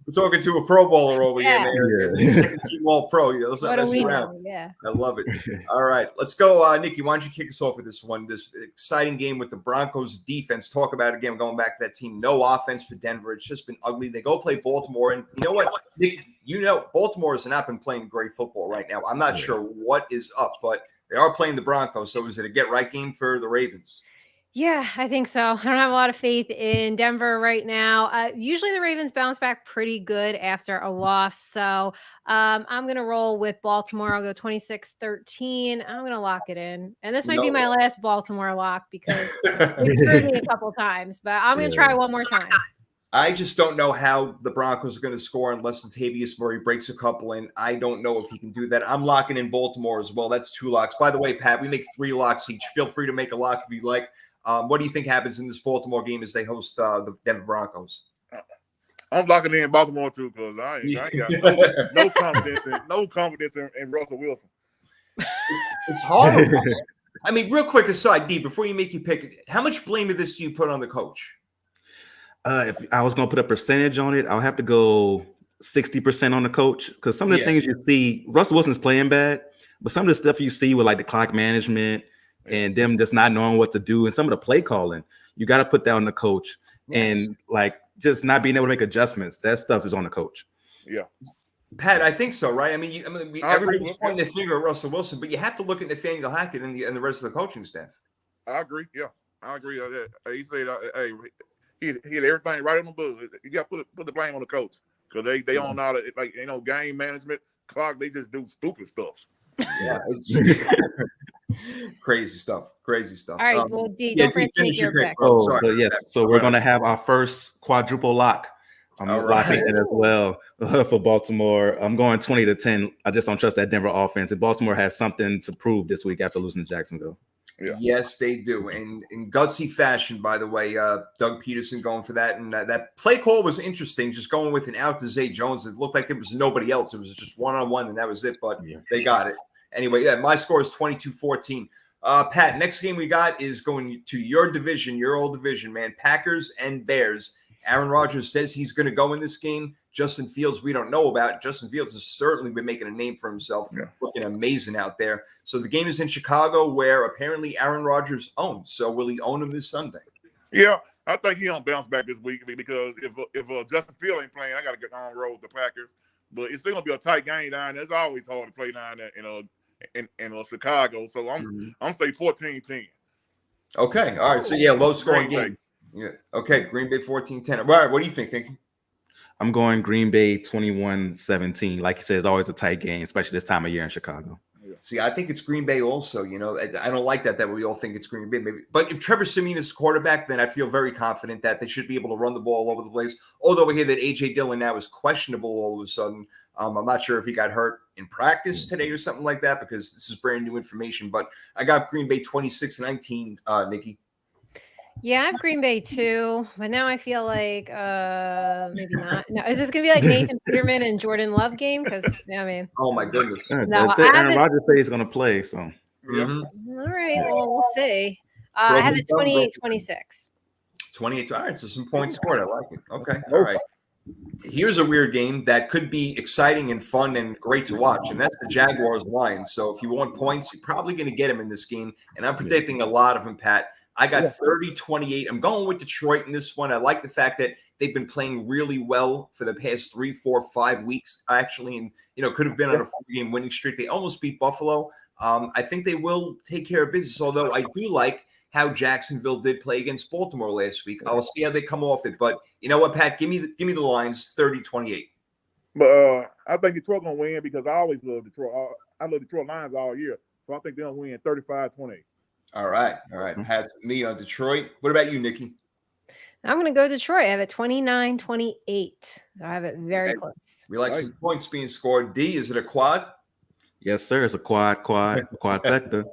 A: We're talking to a Pro Bowler over here, man. Second team All Pro. Let's not mess around.
B: Yeah,
A: I love it. All right, let's go, Nikki. Why don't you kick us off with this one? This exciting game with the Broncos defense. Talk about it again. Going back to that team, no offense for Denver. It's just been ugly. They go play Baltimore, and you know what, Nick? Baltimore has not been playing great football right now. I'm not sure what is up, but they are playing the Broncos. So is it a get right game for the Ravens?
B: Yeah, I think so. I don't have a lot of faith in Denver right now. Usually the Ravens bounce back pretty good after a loss. So I'm going to roll with Baltimore. I'll go 26-13. I'm going to lock it in. And this might be my last Baltimore lock because they screwed me a couple times. But I'm going to try one more time.
A: I just don't know how the Broncos are going to score unless Latavius Murray breaks a couple in. I don't know if he can do that. I'm locking in Baltimore as well. That's 2 locks. By the way, Pat, we make 3 locks each. Feel free to make a lock if you like. What do you think happens in this Baltimore game as they host the Denver Broncos?
D: I'm locking in Baltimore too because I ain't got no confidence in Russell Wilson.
A: It's horrible. I mean, real quick aside, D, before you make your pick, how much blame of this do you put on the coach?
C: If I was going to put a percentage on it, I'll have to go 60% on the coach because some of the things you see, Russell Wilson's playing bad, but some of the stuff you see with like the clock management and them just not knowing what to do and some of the play calling, you got to put that on the coach. And like just not being able to make adjustments, that stuff is on the coach.
D: Yeah.
A: Pat, I think so, right? I mean, everybody's pointing their finger at Russell Wilson, but you have to look at Nathaniel Hackett and the rest of the coaching staff.
D: I agree. Yeah, I agree. He said, "Hey, he had everything right on the book. You got to put the blame on the coach because they don't know how to, game management, clock. They just do stupid stuff."
A: Yeah, it's crazy stuff.
B: All right, well, D, don't forget to make your pick.
C: So we're going to have our first quadruple lock. I'm locking it as well for Baltimore. I'm going 20-10. I just don't trust that Denver offense. And Baltimore has something to prove this week after losing to Jacksonville.
A: Yeah. Yes, they do. And in gutsy fashion, by the way, Doug Peterson going for that. And that play call was interesting, just going with an out to Zay Jones. It looked like there was nobody else. It was just one-on-one, and that was it. But they got it. Anyway, my score is 22-14. Pat, next game we got is going to your division, your old division, man. Packers and Bears. Aaron Rodgers says he's going to go in this game. Justin Fields, we don't know about. Justin Fields has certainly been making a name for himself, looking amazing out there. So the game is in Chicago, where apparently Aaron Rodgers owns. So will he own him this Sunday?
D: Yeah, I think he'll bounce back this week because if Justin Fields ain't playing, I got to get on the road with the Packers. But it's still going to be a tight game down there. It's always hard to play down there in Chicago. So I'm say 14-10.
A: Okay, all right. So low scoring game. Yeah. Okay, Green Bay 14-10. All right, what do you think, Nicky?
C: I'm going Green Bay 21-17. Like you said, it's always a tight game, especially this time of year in Chicago.
A: See, I think it's Green Bay also. I don't like that we all think it's Green Bay. Maybe, but if Trevor Siemian is quarterback, then I feel very confident that they should be able to run the ball all over the place. Although we hear that A.J. Dillon now is questionable all of a sudden. I'm not sure if he got hurt in practice today or something like that because this is brand new information. But I got Green Bay 26-19, Nikki.
B: Yeah, I have Green Bay too, but now I feel like maybe not. No, is this gonna be like Nathan Peterman and Jordan Love game? Because
A: oh my goodness,
C: Aaron Rodgers said he's gonna play. So
B: all right, well we'll see. I have it 28-26.
A: 28. All right, so some points scored. I like it. Okay, all right. Here's a weird game that could be exciting and fun and great to watch, and that's the Jaguars-Lions. So if you want points, you're probably going to get them in this game, and I'm predicting a lot of them, Pat. I got 30-28. I'm going with Detroit in this one. I like the fact that they've been playing really well for the past 3, 4, 5 weeks, actually, and could have been on a 4-game winning streak. They almost beat Buffalo. I think they will take care of business, although I do like how Jacksonville did play against Baltimore last week. I'll see how they come off it. But you know what, Pat? Give me the lines 30-28.
D: But I think Detroit gonna win because I always love Detroit. I love Detroit Lions all year, so I think they'll win 35-28.
A: All right. Pat, me on Detroit. What about you, Nikki?
B: I'm going to go Detroit. I have it 29-28. So I have it very close.
A: We like some points being scored. D, is it a quad?
C: Yes, sir. It's a quadfecta.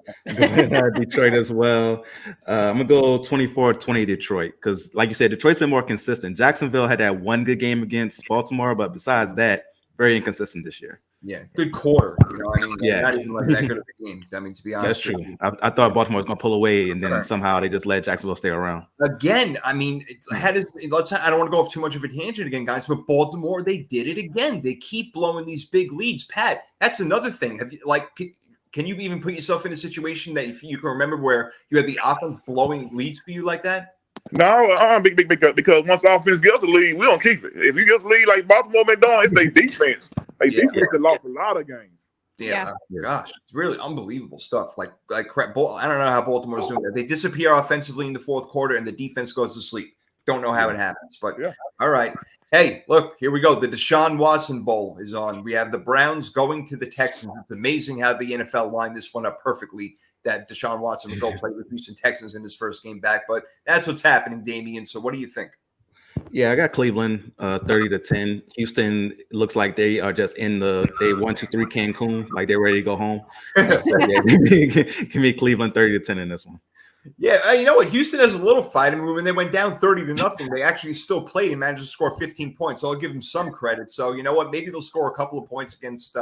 C: Detroit as well. I'm going to go 24-20 Detroit because, like you said, Detroit's been more consistent. Jacksonville had that one good game against Baltimore, but besides that, very inconsistent this year.
A: Yeah, good quarter. I mean, not even like that good of a game. I mean, to be honest,
C: that's true. I thought Baltimore was going to pull away, and then somehow they just let Jacksonville stay around.
A: Again, I mean, I don't want to go off too much of a tangent again, guys, but Baltimore, they did it again. They keep blowing these big leads. Pat, that's another thing. Have you can you even put yourself in a situation that if you can remember where you had the offense blowing leads for you like that?
D: No, big because once the offense gets a lead, we don't keep it. If you just lead like Baltimore been doing, it's their defense. Defense has lost a lot of games.
A: Yeah. Gosh, it's really unbelievable stuff. Like crap. I don't know how Baltimore's doing that. They disappear offensively in the fourth quarter, and the defense goes to sleep. Don't know how it happens, but all right. Hey, look, here we go. The Deshaun Watson Bowl is on. We have the Browns going to the Texans. It's amazing how the NFL lined this one up perfectly, that Deshaun Watson would go play with Houston Texans in his first game back. But that's what's happening, Damian. So what do you think?
C: Yeah, I got Cleveland 30-10. Houston looks like they are just in they 1-2-3 Cancun, like they're ready to go home. So give me Cleveland 30-10 in this one.
A: Yeah, you know what? Houston has a little fight. I mean, when they went down 30-0, they actually still played and managed to score 15 points. So I'll give them some credit. So you know what? Maybe they'll score a couple of points against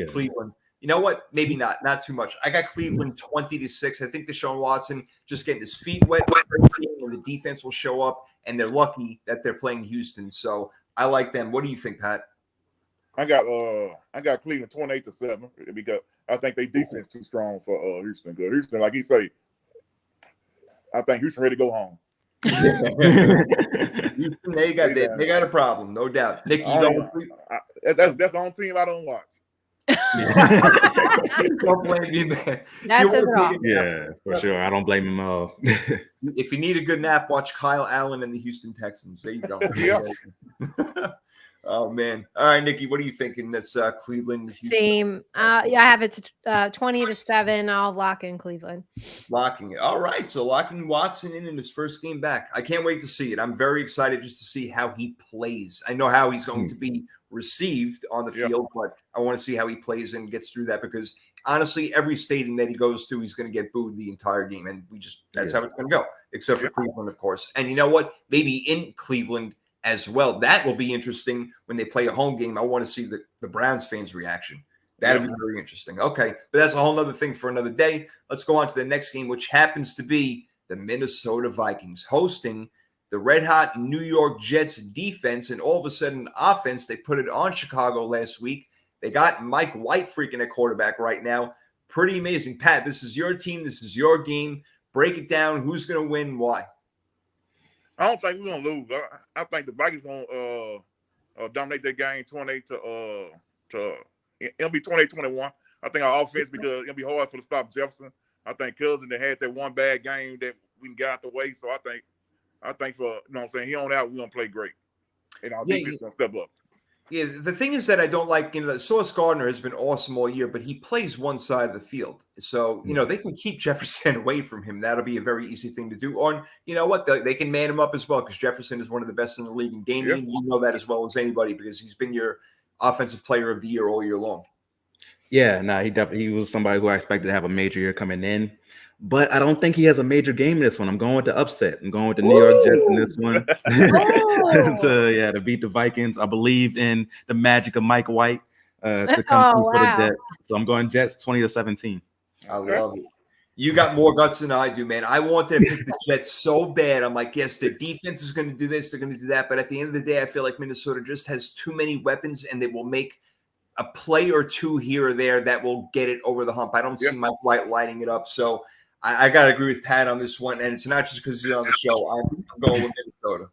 A: Cleveland. You know what? Maybe not too much. I got Cleveland 20-6. I think Deshaun Watson just getting his feet wet, and the defense will show up. And they're lucky that they're playing Houston. So I like them. What do you think, Pat?
D: I got Cleveland 28-7 because I think their defense too strong for Houston. Because Houston, like he say, I think Houston ready to go home.
A: Houston, they got a problem, no doubt. Nikki,
D: that's the only team I don't watch.
A: Don't blame me, man.
B: That's it all.
C: Yeah, for sure. I don't blame him at all.
A: If you need a good nap, watch Kyle Allen and the Houston Texans. There you go. Oh man! All right, Nikki, what do you think in this Cleveland?
B: Same. I have it to 20-7. I'll lock in Cleveland.
A: Locking it. All right, so locking Watson in his first game back. I can't wait to see it. I'm very excited just to see how he plays. I know how he's going to be received on the field, but I want to see how he plays and gets through that because honestly, every stadium that he goes to, he's going to get booed the entire game, and that's how it's going to go. Except for Cleveland, of course. And you know what? Maybe in Cleveland as well. That will be interesting when they play a home game. I want to see the Browns fans' reaction. That'll be very interesting. Okay, but that's a whole other thing for another day. Let's go on to the next game, which happens to be the Minnesota Vikings hosting the red-hot New York Jets defense, and all of a sudden offense, they put it on Chicago last week. They got Mike White freaking at quarterback right now. Pretty amazing. Pat, this is your team. This is your game. Break it down. Who's going to win? Why?
D: I don't think we're gonna lose. I think the Vikings gonna dominate that game 28 to it'll be 28-21. I think our offense because it'll be hard for to stop Jefferson. I think Cousin that had that one bad game that we got out the way. So I think for what I'm saying, he on out, we're gonna play great. And our defense gonna step up.
A: Yeah, the thing is that I don't like, Sauce Gardner has been awesome all year, but he plays one side of the field. So, they can keep Jefferson away from him. That'll be a very easy thing to do. Or, you know what? They can man him up as well because Jefferson is one of the best in the league. And Damian, you know that as well as anybody because he's been your offensive player of the year all year long.
C: Yeah, he was somebody who I expected to have a major year coming in. But I don't think he has a major game in this one. I'm going with the upset. I'm going with the New York Jets in this one to beat the Vikings. I believe in the magic of Mike White to come through for the Jets. So I'm going Jets 20-17.
A: I love it. You got more guts than I do, man. I wanted to pick the Jets so bad. I'm like, yes, the defense is going to do this. They're going to do that. But at the end of the day, I feel like Minnesota just has too many weapons, and they will make a play or two here or there that will get it over the hump. I don't see Mike White lighting it up. So I got to agree with Pat on this one. And it's not just because he's on the show. I'm going with Minnesota.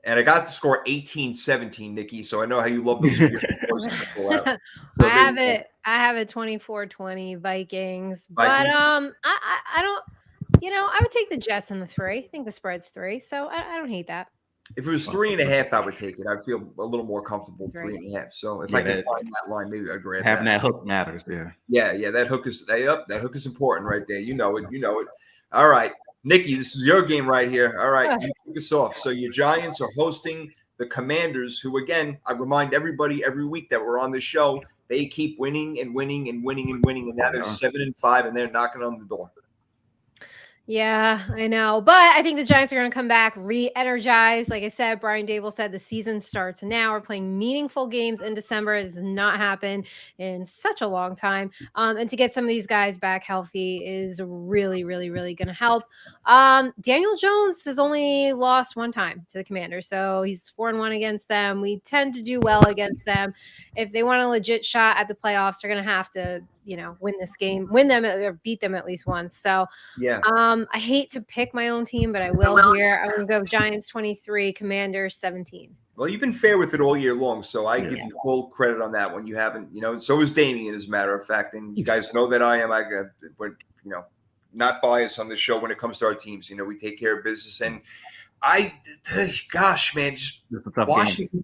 A: And I got the score 18-17, Nikki. So I know how you love those scores. So
B: I have it 24-20 Vikings. But I don't, I would take the Jets in the 3. I think the spread's 3. So I don't hate that.
A: If it was 3.5, I would take it. I'd feel a little more comfortable with
B: Right.
A: 3.5. So if I can find that line, maybe I'd grab
C: Having
A: that.
C: that hook matters.
A: Yeah. That hook is that hook is important right there. You know it. All right, Nikki, this is your game right here. All right, you kick us off. So your Giants are hosting the Commanders, who, again, I remind everybody every week that we're on the show, they keep winning and winning and winning and winning, and now they're 7-5, and they're knocking on the door.
B: Yeah, I know. But I think the Giants are going to come back re-energized. Like I said, Brian Dable said the season starts now. We're playing meaningful games in December. It has not happened in such a long time. And to get some of these guys back healthy is really, really, really going to help. Daniel Jones has only lost one time to the Commanders. So he's 4-1 against them. We tend to do well against them. If they want a legit shot at the playoffs, they're going to have to, win this game, win them or beat them at least once. So
A: yeah.
B: I hate to pick my own team, but I will here. I'm going to go Giants 23, Commanders 17.
A: Well, you've been fair with it all year long, so I give you full credit on that one. You haven't, and so is Damien, as a matter of fact. And you guys know that I am. We're, not biased on the show when it comes to our teams. We take care of business. And gosh, man, just Washington.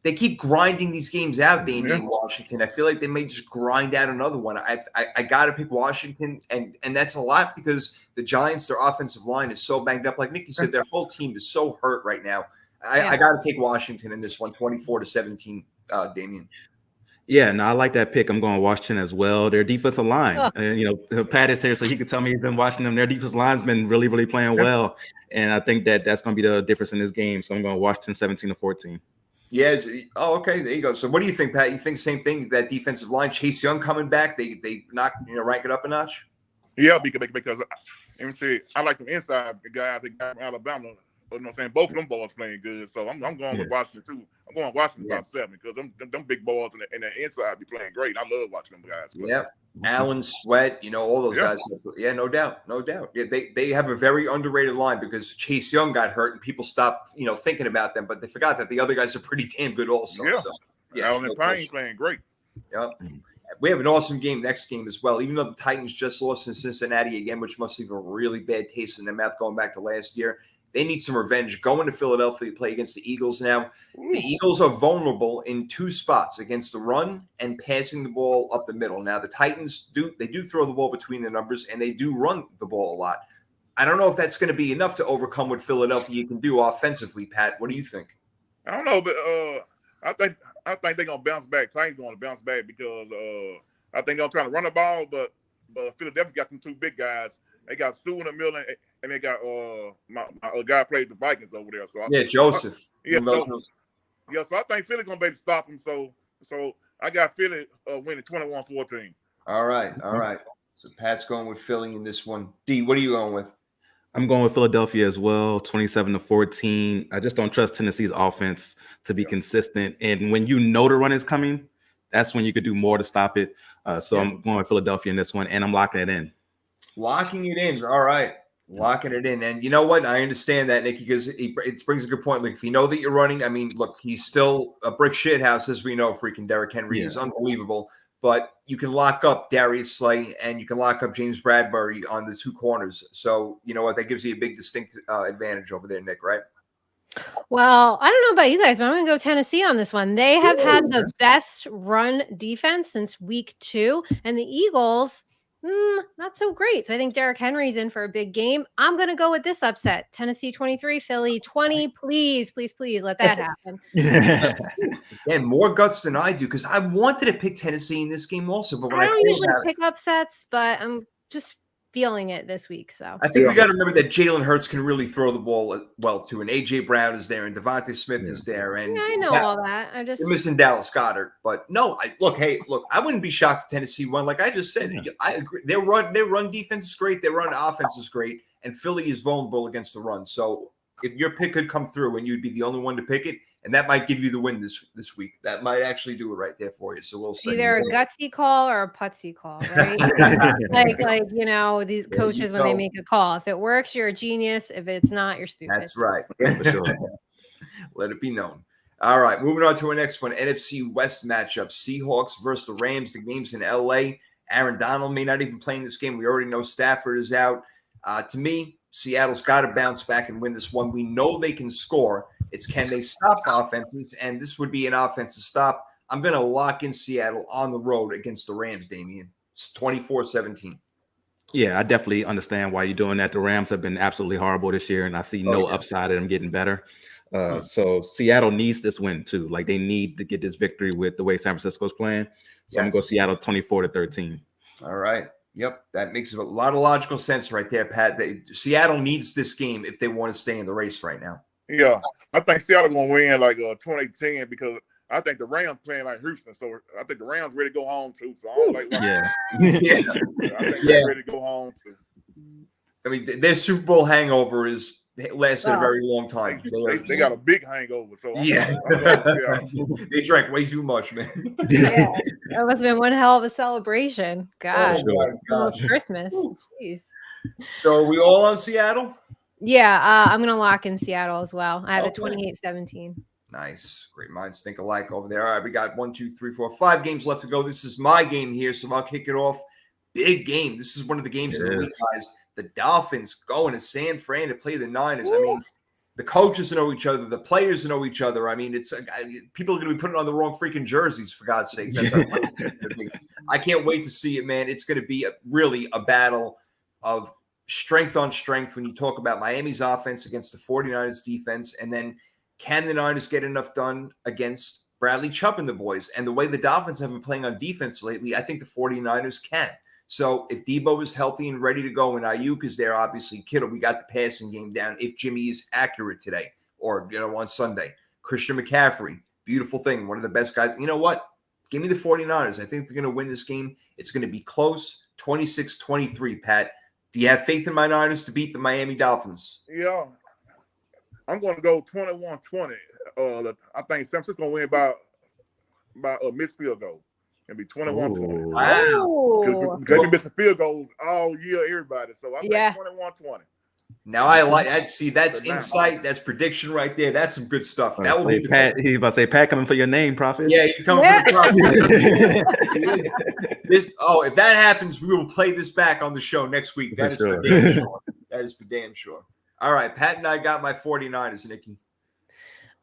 A: They keep grinding these games out, Damien, Washington. I feel like they may just grind out another one. I got to pick Washington, and that's a lot because the Giants, their offensive line is so banged up. Like Nikki said, their whole team is so hurt right now. I got to take Washington in this one, 24-17, Damien.
C: Yeah, no, I like that pick. I'm going Washington as well. Their defensive line, and Pat is here, so he could tell me he's been watching them. Their defensive line's been really, really playing well, and I think that's going to be the difference in this game. So I'm going Washington 17-14.
A: Yes. Oh, okay. There you go. So what do you think, Pat? You think same thing? That defensive line, Chase Young coming back, they knock rank it up a notch?
D: Yeah, because let me see, I like them inside guys that got from Alabama. You know what I'm saying? Both of them balls playing good. So I'm going with Washington too. I'm going Washington about 7 because them big balls in the inside be playing great. I love watching them guys play.
A: Yeah. Allen, Sweat, all those guys. Yeah, no doubt. Yeah, they have a very underrated line because Chase Young got hurt and people stopped, thinking about them, but they forgot that the other guys are pretty damn good also.
D: Yeah.
A: So,
D: Allen and Payne playing great.
A: Yeah. We have an awesome next game as well. Even though the Titans just lost in Cincinnati again, which must leave a really bad taste in their mouth going back to last year. They need some revenge. Going to Philadelphia to play against the Eagles now. The Eagles are vulnerable in 2 spots against the run and passing the ball up the middle. Now, the Titans do throw the ball between the numbers, and they do run the ball a lot. I don't know if that's going to be enough to overcome what Philadelphia can do offensively, Pat. What do you think?
D: I don't know, but I think they're going to bounce back. Titans going to bounce back because I think they're trying to run the ball, but Philadelphia got some 2 big guys. They got Sue in the middle, and they got my guy played the Vikings over there. So
A: Joseph.
D: So I think Philly's gonna be able to stop him. So I got Philly winning 21-14.
A: All right. So Pat's going with Philly in this one. D, what are you going with?
C: I'm going with Philadelphia as well, 27-14. I just don't trust Tennessee's offense to be consistent, and when the run is coming, that's when you could do more to stop it. So I'm going with Philadelphia in this one, and I'm locking it in.
A: Locking it in. All right. Locking it in. And you know what? I understand that, Nicky, because it brings a good point. Like, if you know that you're running, I mean, look, he's still a brick shit house, as we know, freaking Derrick Henry. He's unbelievable. But you can lock up Darius Slay and you can lock up James Bradbury on the 2 corners. So, you know what? That gives you a big distinct advantage over there, Nick, right?
B: Well, I don't know about you guys, but I'm going to go Tennessee on this one. They have had the best run defense since week 2, and the Eagles – not so great. So I think Derrick Henry's in for a big game. I'm going to go with this upset. Tennessee 23, Philly 20. Please, please, please let that happen.
A: And more guts than I do because I wanted to pick Tennessee in this game also. But when
B: I don't usually pick upsets, but I'm just feeling it this week. So
A: I think we got to remember that Jalen Hurts can really throw the ball well too, and AJ Brown is there, and Devontae Smith is there, and
B: I know all that.
A: You're missing Dallas Goedert, but no, I wouldn't be shocked if Tennessee won. Like I just said, I agree. Their run defense is great, their run offense is great, and Philly is vulnerable against the run. So if your pick could come through and you'd be the only one to pick it, and that might give you the win this week. That might actually do it right there for you. So we'll see.
B: Either a gutsy call or a putsy call, right? like these coaches when they make a call. If it works, you're a genius. If it's not, you're stupid.
A: That's right. For sure. Let it be known. All right, moving on to our next one. NFC West matchup. Seahawks versus the Rams. The game's in LA. Aaron Donald may not even play in this game. We already know Stafford is out. To me, Seattle's got to bounce back and win this one. We know they can score. It's can they stop offenses? And this would be an offensive stop. I'm going to lock in Seattle on the road against the Rams, Damian. It's 24-17.
C: Yeah, I definitely understand why you're doing that. The Rams have been absolutely horrible this year, and I see no upside in them getting better. So Seattle needs this win too. Like they need to get this victory with the way San Francisco's playing. So I'm gonna go Seattle 24-13.
A: All right. Yep, that makes a lot of logical sense right there, Pat. Seattle needs this game if they want to stay in the race right now.
D: Yeah, I think Seattle gonna win like 2010 because I think the Rams playing like Houston, so I think the Rams ready to go home too. So I don't like
C: yeah.
D: I think they're ready to go home too.
A: I mean, their Super Bowl hangover lasted a very long time.
D: They got a big hangover. So
A: they drank way too much, man.
B: Yeah, that must have been one hell of a celebration. God, Christmas. Jeez.
A: So are we all on Seattle?
B: Yeah, I'm gonna lock in Seattle as well. I have a 28-17.
A: Nice. Great minds think alike over there. All right, we got 1, 2, 3, 4, 5 games left to go. This is my game here, so I'll kick it off. Big game. This is one of the games of the week, guys. The Dolphins going to San Fran to play the Niners. I mean, the coaches know each other. The players know each other. I mean, it's people are going to be putting on the wrong freaking jerseys, for God's sakes. I can't wait to see it, man. It's going to be really a battle of strength on strength when you talk about Miami's offense against the 49ers defense, and then can the Niners get enough done against Bradley Chubb and the boys? And the way the Dolphins have been playing on defense lately, I think the 49ers can. So if Debo is healthy and ready to go and Ayuk is there, obviously Kittle, we got the passing game down. If Jimmy is accurate today or, on Sunday, Christian McCaffrey, beautiful thing. One of the best guys. You know what? Give me the 49ers. I think they're going to win this game. It's going to be close, 26-23, Pat. Do you have faith in my Niners to beat the Miami Dolphins?
D: Yeah. I'm going to go 21-20. I think San Francisco going to win by a missed field goal. It'll be 21-20.
A: Wow.
D: Because we missing field goals all year, everybody. So I think 21-20.
A: Now I like that. See, that's insight. That's prediction right there. That's some good stuff. That will be
C: Pat. He's about to say, Pat, coming for your name, Prophet.
A: Yeah, you coming for the Prophet. If that happens, we will play this back on the show next week. That is for damn sure. That is for damn sure. All right, Pat and I got my 49ers, Nikki.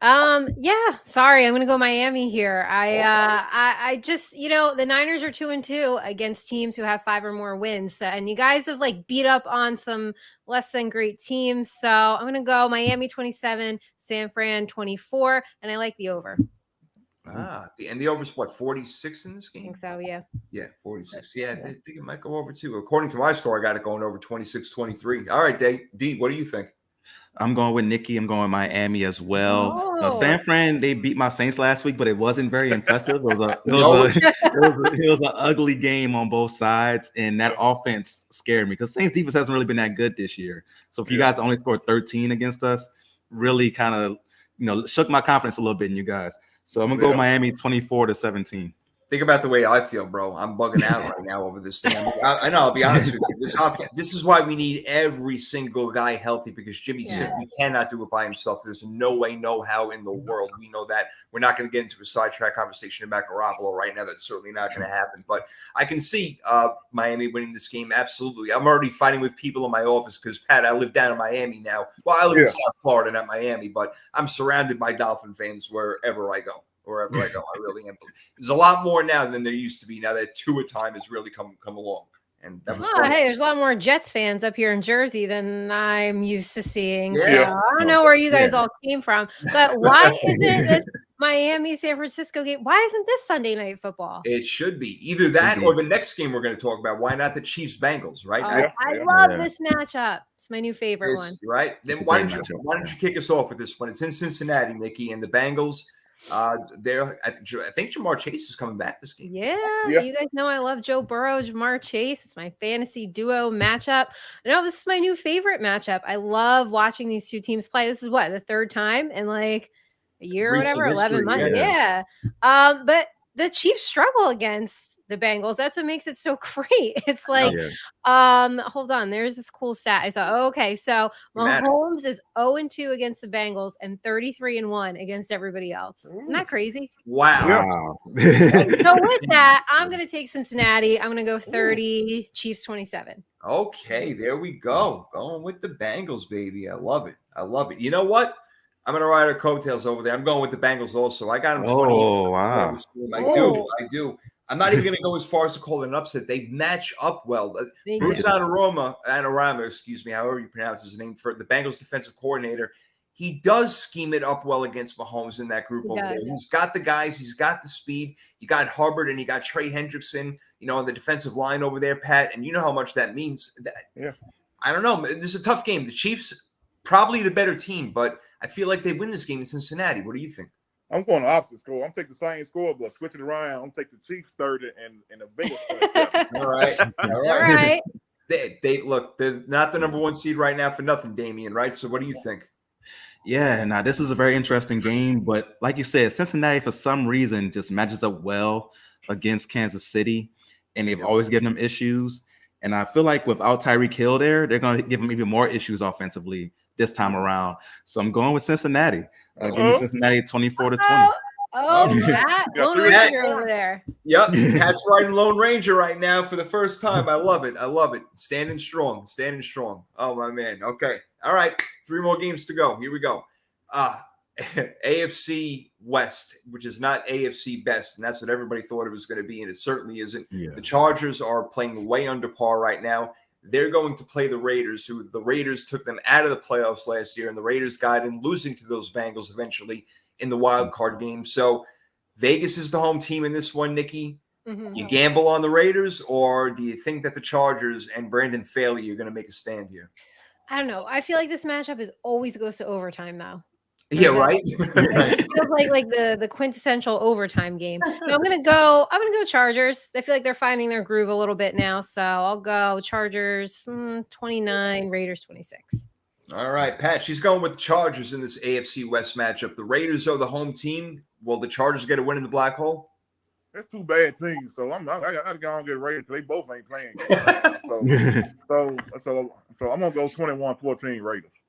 B: Yeah, sorry, I'm gonna go Miami here. I just, the Niners are 2-2 against teams who have 5 or more wins. And you guys have beat up on some less than great teams. So I'm gonna go Miami 27, San Fran 24, and I like the over.
A: And the over's what, 46 in this game?
B: I think so, yeah.
A: Yeah, 46. Yeah, I think it might go over too. According to my score, I got it going over 26-23. All right, D, what do you think?
C: I'm going with Nikki. I'm going Miami as well. San Fran, they beat my Saints last week, but it wasn't very impressive. It was an ugly game on both sides, and that offense scared me because Saints defense hasn't really been that good this year. So if you guys only scored 13 against us, really kind of shook my confidence a little bit in you guys. So I'm gonna go Miami 24-17.
A: Think about the way I feel, bro. I'm bugging out right now over this thing. I know. I'll be honest with you. This is why we need every single guy healthy because Jimmy simply cannot do it by himself. There's no way, no how in the world. We know that. We're not going to get into a sidetrack conversation about Garoppolo right now. That's certainly not going to happen. But I can see Miami winning this game. Absolutely. I'm already fighting with people in my office because, Pat, I live down in Miami now. Well, I live in South Florida, not Miami, but I'm surrounded by Dolphin fans wherever I go. Wherever I go, I really am. There's a lot more now than there used to be. Now that Tua time has really come along, and that was
B: hey, there's a lot more Jets fans up here in Jersey than I'm used to seeing.
A: Yeah.
B: So I don't know where you guys all came from, but why isn't this Miami San Francisco game? Why isn't this Sunday Night Football?
A: It should be either that or the next game we're going to talk about. Why not the Chiefs Bengals? Right?
B: I love this matchup. It's my new favorite one.
A: Right? Then why don't you kick us off with this one? It's in Cincinnati, Nikki, and the Bengals. I think Jamar Chase is coming back this game.
B: Yeah, you guys know I love Joe Burrow, Jamar Chase. It's my fantasy duo matchup. No, this is my new favorite matchup. I love watching these two teams play. This is the third time in a year or whatever, 11 months. Yeah. But the Chiefs struggle against the Bengals. That's what makes it so great. It's hold on. There's this cool stat. I thought, okay, so Mahomes is 0-2 against the Bengals and 33-1 against everybody else. Isn't that crazy?
A: Wow.
B: So with that, I'm going to take Cincinnati. I'm going to go 30, Chiefs 27.
A: Okay, there we go. Going with the Bengals, baby. I love it. You know what? I'm going to ride our coattails over there. I'm going with the Bengals also. I got them 28.
C: Oh, wow.
A: I do. I'm not even going to go as far as to call it an upset. They match up well. Bruce Anorama, excuse me, however you pronounce his name, for the Bengals defensive coordinator, he does scheme it up well against Mahomes in that group over there. He's got the guys. He's got the speed. You got Hubbard and you got Trey Hendrickson, on the defensive line over there, Pat. And you know how much that means. I don't know. This is a tough game. The Chiefs, probably the better team, but I feel like they win this game in Cincinnati. What do you think?
D: I'm going the opposite score. I'm taking the same score, but switch it around. I'm taking the Chiefs 30 and the Bengals 27.
A: All right. They look, they're not the number one seed right now for nothing, Damian, right? So what do you think?
C: Yeah, now this is a very interesting game, but like you said, Cincinnati for some reason just matches up well against Kansas City, and they've always given them issues. And I feel like without Tyreek Hill there, they're going to give them even more issues offensively this time around. So I'm going with Cincinnati. Give me Cincinnati 24-20.
B: Matt, Lone Ranger over there.
A: Yep, Pat's riding Lone Ranger right now for the first time. I love it. Standing strong. Oh, my man. Okay. All right. 3 more games to go. Here we go. AFC West, which is not AFC Best, and that's what everybody thought it was going to be, and it certainly isn't. Yeah. The Chargers are playing way under par right now. They're going to play the Raiders, who the Raiders took them out of the playoffs last year, and the Raiders got in, losing to those Bengals eventually in the wild card game. So Vegas is the home team in this one, Nikki. Mm-hmm. You gamble on the Raiders, or do you think that the Chargers and Brandon Faley are going to make a stand here?
B: I don't know. I feel like this matchup always goes to overtime, though.
A: Yeah, right.
B: It feels like the quintessential overtime game. No, I'm gonna go Chargers. I feel like they're finding their groove a little bit now, so I'll go Chargers 29, Raiders 26.
A: All right, Pat. She's going with the Chargers in this AFC West matchup. The Raiders are the home team. Will the Chargers get a win in the black hole?
D: That's 2 bad teams, so I gotta go and get Raiders. They both ain't playing. So I'm gonna go 21-14 Raiders.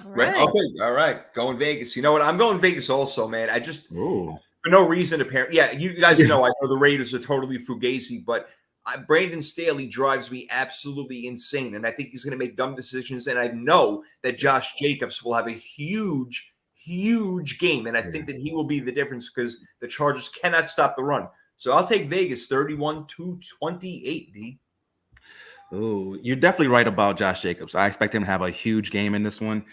A: Right. Okay. All right. Going Vegas. You know what? I'm going Vegas also, man. I just for no reason apparently. Yeah, you guys know I know the Raiders are totally fugazi, but Brandon Staley drives me absolutely insane, and I think he's going to make dumb decisions. And I know that Josh Jacobs will have a huge game, and I think that he will be the difference because the Chargers cannot stop the run. So I'll take Vegas 31-28. D.
C: Oh, you're definitely right about Josh Jacobs. I expect him to have a huge game in this one.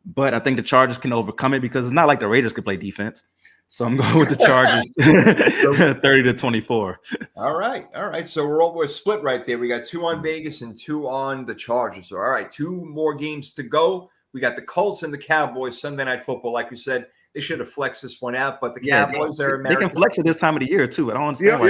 C: But I think the Chargers can overcome it because it's not like the Raiders could play defense. So I'm going with the Chargers 30-24.
A: All right. So we're split right there. We got 2 on Vegas and 2 on the Chargers. So, all right, 2 more games to go. We got the Colts and the Cowboys Sunday Night Football. Like you said, they should have flexed this one out, but the Cowboys are American.
C: They can flex it this time of the year too. I don't understand why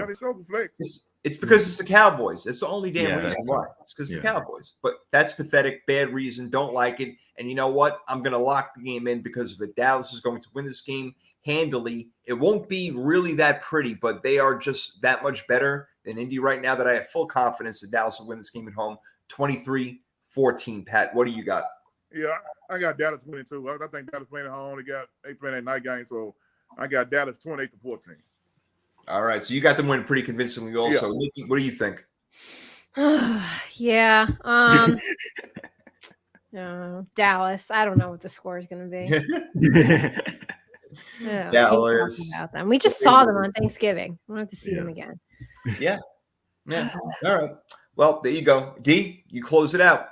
D: they still can flex.
A: It's because it's the Cowboys. It's the only damn reason why. It's because the Cowboys. But that's pathetic. Bad reason. Don't like it. And you know what? I'm going to lock the game in because of it. Dallas is going to win this game handily. It won't be really that pretty, but they are just that much better than Indy right now that I have full confidence that Dallas will win this game at home. 23-14. Pat, what do you got?
D: Yeah, I got Dallas winning too. I think Dallas playing at home. They playing that night game, so I got Dallas 28-14.
A: All right, so you got them winning pretty convincingly also. Nikki, what do you think?
B: Dallas. I don't know what the score is going to be.
A: Dallas.
B: About them. We just saw them on Thanksgiving. I want to see them again.
A: Yeah. All right. Well, there you go. D, you close it out.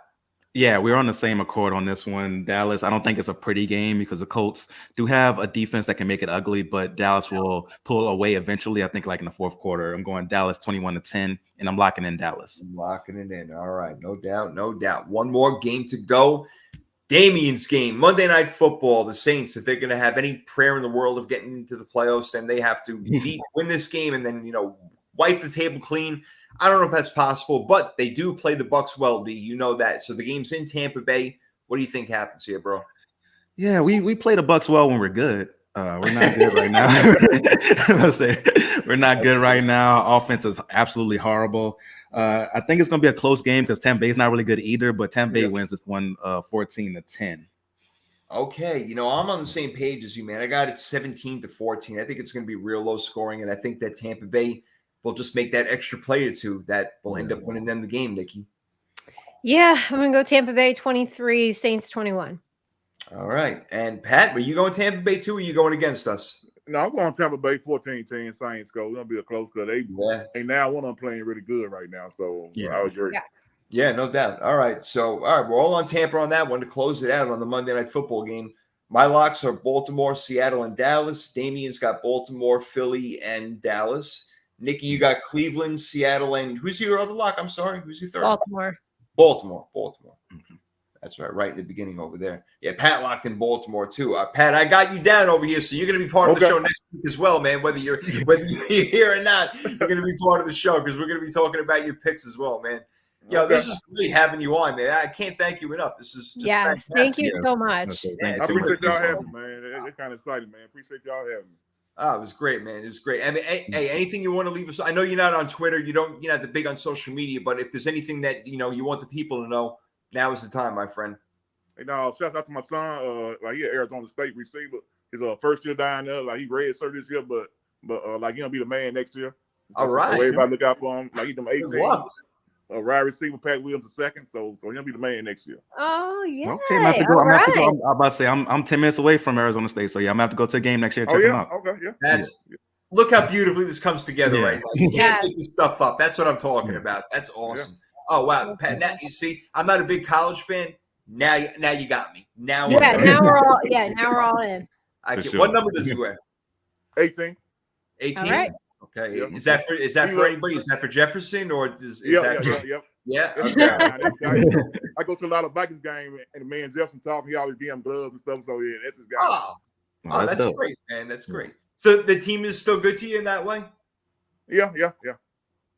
C: Yeah, we're on the same accord on this one. Dallas, I don't think it's a pretty game because the Colts do have a defense that can make it ugly, but Dallas will pull away eventually, I think like in the 4th quarter. I'm going Dallas 21-10, and I'm locking in Dallas.
A: I'm locking it in. All right, no doubt. 1 more game to go. Damian's game, Monday Night Football. The Saints, if they're going to have any prayer in the world of getting into the playoffs, then they have to win this game and then, wipe the table clean. I don't know if that's possible, but they do play the Bucs well, D. You know that. So the game's in Tampa Bay. What do you think happens here, bro?
C: Yeah, we play the Bucs well when we're good. We're not good right now. We're not good right now. Offense is absolutely horrible. I think it's going to be a close game because Tampa Bay's not really good either, but Tampa Bay wins this one 14-10.
A: Okay, I'm on the same page as you, man. I got it 17-14. I think it's going to be real low scoring, and I think that Tampa Bay will just make that extra play or 2 that will end up winning them the game, Nikki.
B: Yeah, I'm going to go Tampa Bay 23, Saints 21.
A: All right. And Pat, were you going Tampa Bay too, or are you going against us?
D: No, I'm going Tampa Bay 14-10 Saints go. It's gonna be a close because they now one of them playing really good right now. So I agree.
B: Yeah.
A: Yeah, no doubt. All right. So, all right, we're all on Tampa on that one to close it out on the Monday Night Football game. My locks are Baltimore, Seattle, and Dallas. Damien's got Baltimore, Philly, and Dallas. Nikki, you got Cleveland, Seattle, and who's your other lock? I'm sorry. Who's your third?
B: Baltimore.
A: Mm-hmm. That's right in the beginning over there. Yeah, Pat locked in Baltimore too. Pat, I got you down over here, so you're going to be part of the show next week as well, man. Whether you're here or not, you're going to be part of the show because we're going to be talking about your picks as well, man. Yo, this is great having you on, man. I can't thank you enough. This is just fantastic.
B: Thank you so much.
D: I appreciate y'all having me, man. It's kind of exciting, man. Appreciate y'all having me.
A: Oh, it was great, man. It was great. I mean, hey, anything you want to leave us? I know you're not on Twitter. You're not the big on social media, but if there's anything that you want the people to know, now is the time, my friend.
D: Hey, now shout out to my son. Like he Arizona State receiver. His first year down there. Like he redshirt this year, but like he'll be the man next year. So,
A: all right.
D: So everybody look out for him. Like he's them 18. Wide receiver, Pat Williams the second. So he'll be the man next year.
B: Oh yeah.
C: Okay, I'm about to say I'm 10 minutes away from Arizona State, so yeah, I'm gonna have to go to a game next year. Check them out.
D: Okay, yeah.
A: Look how beautifully this comes together right now. You can't make this stuff up. That's what I'm talking about. That's awesome. Yeah. Oh wow, Pat. Now, you see, I'm not a big college fan. Now you got me. Now
B: we're all in.
A: What number does he wear?
D: 18.
A: 18.
B: All right.
A: Okay. Yep. Is that for anybody? Is that for Jefferson or is that for Yeah. Okay.
D: I go to a lot of Vikings games and the man Jefferson talk. He always give him gloves and stuff. So yeah, that's his guy.
A: Oh, that's great, man. That's great. So the team is still good to you in that way?
D: Yeah.